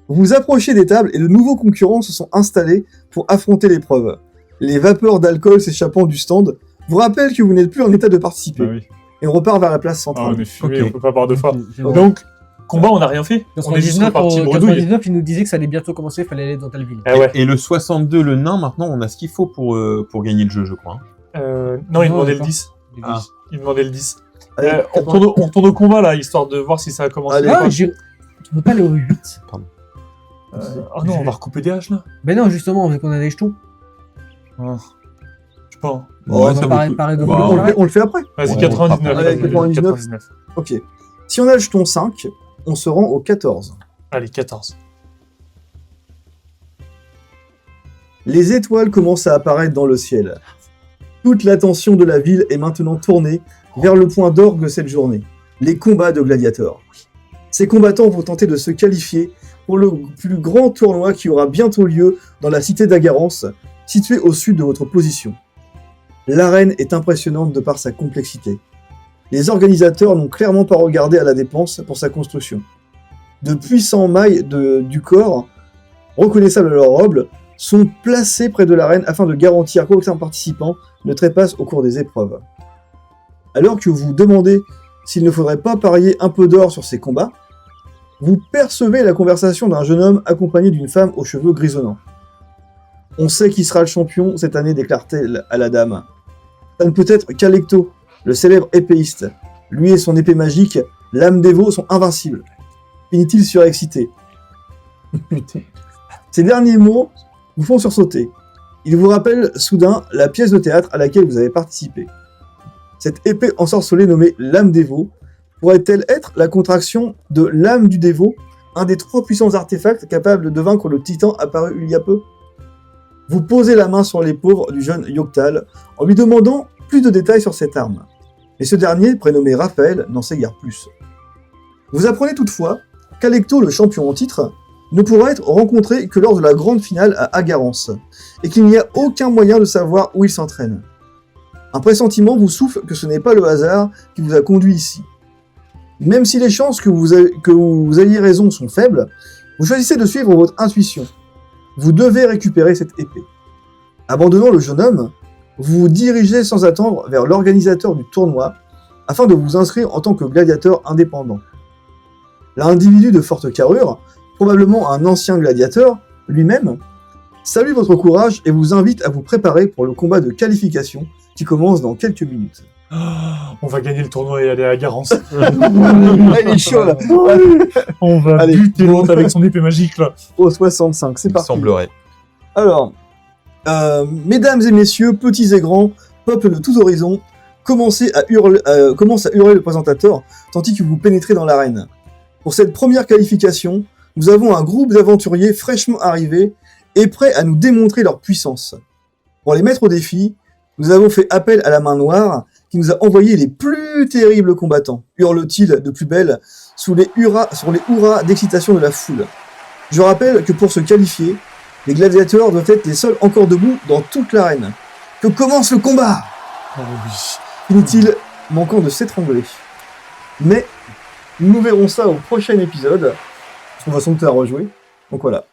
vous vous approchez des tables et de nouveaux concurrents se sont installés pour affronter l'épreuve. Les vapeurs d'alcool s'échappant du stand vous rappellent que vous n'êtes plus en état de participer. Ah oui. Et on repart vers la place Ah, centrale. on est fumé, Ok. on peut pas boire deux fois. Donc, Donc, combat, on n'a rien fait. On est juste 99, reparti en bredouille. 99, il nous disait que ça allait bientôt commencer, il fallait aller dans telle ville. Eh ouais. Et le 62, le nain, maintenant, on a ce qu'il faut pour gagner le jeu, je crois. Non, il Non, demandait le d'accord. 10. Ah. Il demandait le 10. Allez, On retourne au combat, là, histoire de voir si ça a commencé. Allez. ou pas. Ah, tu peux pas aller au 8. Oh non, on va recouper des haches, là. Ben non, justement, vu qu'on a des jetons. Je sais pas. Oh, ça ça paraît de Bah, on le fait après. Vas-y, Ouais, 99. Allez, 99. Ok. Si on a le jeton 5, on se rend au 14. Allez, 14. Les étoiles commencent à apparaître dans le ciel. Toute l'attention de la ville est maintenant tournée vers le point d'orgue de cette journée, les combats de gladiateurs. Ces combattants vont tenter de se qualifier pour le plus grand tournoi qui aura bientôt lieu dans la cité d'Agarance, située au sud de votre position. L'arène est impressionnante de par sa complexité. Les organisateurs n'ont clairement pas regardé à la dépense pour sa construction. De puissants mailles du corps, reconnaissables à leur robe, sont placés près de l'arène afin de garantir qu'aucun participant ne trépasse au cours des épreuves. Alors que vous vous demandez s'il ne faudrait pas parier un peu d'or sur ces combats, vous percevez la conversation d'un jeune homme accompagné d'une femme aux cheveux grisonnants. « On sait qui sera le champion cette année, déclare-t-elle à la dame. Ça ne peut être qu'Alecto, le célèbre épéiste. Lui et son épée magique, l'âme des veaux, sont invincibles. » Finit-il surexcité. Ces derniers mots vous font sursauter. Ils vous rappellent soudain la pièce de théâtre à laquelle vous avez participé. Cette épée ensorcelée nommée l'âme des veaux pourrait-elle être la contraction de l'âme du dévot, un des 3 puissants artefacts capables de vaincre le titan apparu il y a peu? Vous posez la main sur les pauvres du jeune Yoctal en lui demandant plus de détails sur cette arme. Mais ce dernier, prénommé Raphaël, n'en sait guère plus. Vous apprenez toutefois qu'Alecto, le champion en titre, ne pourra être rencontré que lors de la grande finale à Agarance, et qu'il n'y a aucun moyen de savoir où il s'entraîne. Un pressentiment vous souffle que ce n'est pas le hasard qui vous a conduit ici. Même si les chances que vous ayez raison sont faibles, vous choisissez de suivre votre intuition. Vous devez récupérer cette épée. Abandonnant le jeune homme, vous vous dirigez sans attendre vers l'organisateur du tournoi afin de vous inscrire en tant que gladiateur indépendant. L'individu de forte carrure, probablement un ancien gladiateur, lui-même, salue votre courage et vous invite à vous préparer pour le combat de qualification qui commence dans quelques minutes. On va gagner le tournoi et aller à Garance. Il est chaud là. On va Allez. buter l'autre avec son épée magique, là. Au 65, c'est Il me parti. semblerait. Alors, mesdames et messieurs, petits et grands, peuple de tous horizons, commence à hurler le présentateur, tandis que vous pénétrez dans l'arène. Pour cette première qualification, nous avons un groupe d'aventuriers fraîchement arrivés et prêts à nous démontrer leur puissance. Pour les mettre au défi, nous avons fait appel à la main noire qui nous a envoyé les plus terribles combattants, hurle-t-il de plus belle sur les hurrahs d'excitation de la foule. Je rappelle que pour se qualifier, les gladiateurs doivent être les seuls encore debout dans toute l'arène. Que commence le combat! Oh oui. Finit-il manquant de s'étrangler. Mais nous verrons ça au prochain épisode. On va sans doute à rejouer. Donc voilà.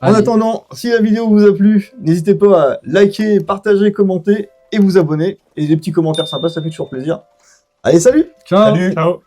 En Allez. attendant, si la vidéo vous a plu, n'hésitez pas à liker, partager, commenter et vous abonner. Et des petits commentaires sympas, ça fait toujours plaisir. Allez, salut! Ciao. Salut! Ciao.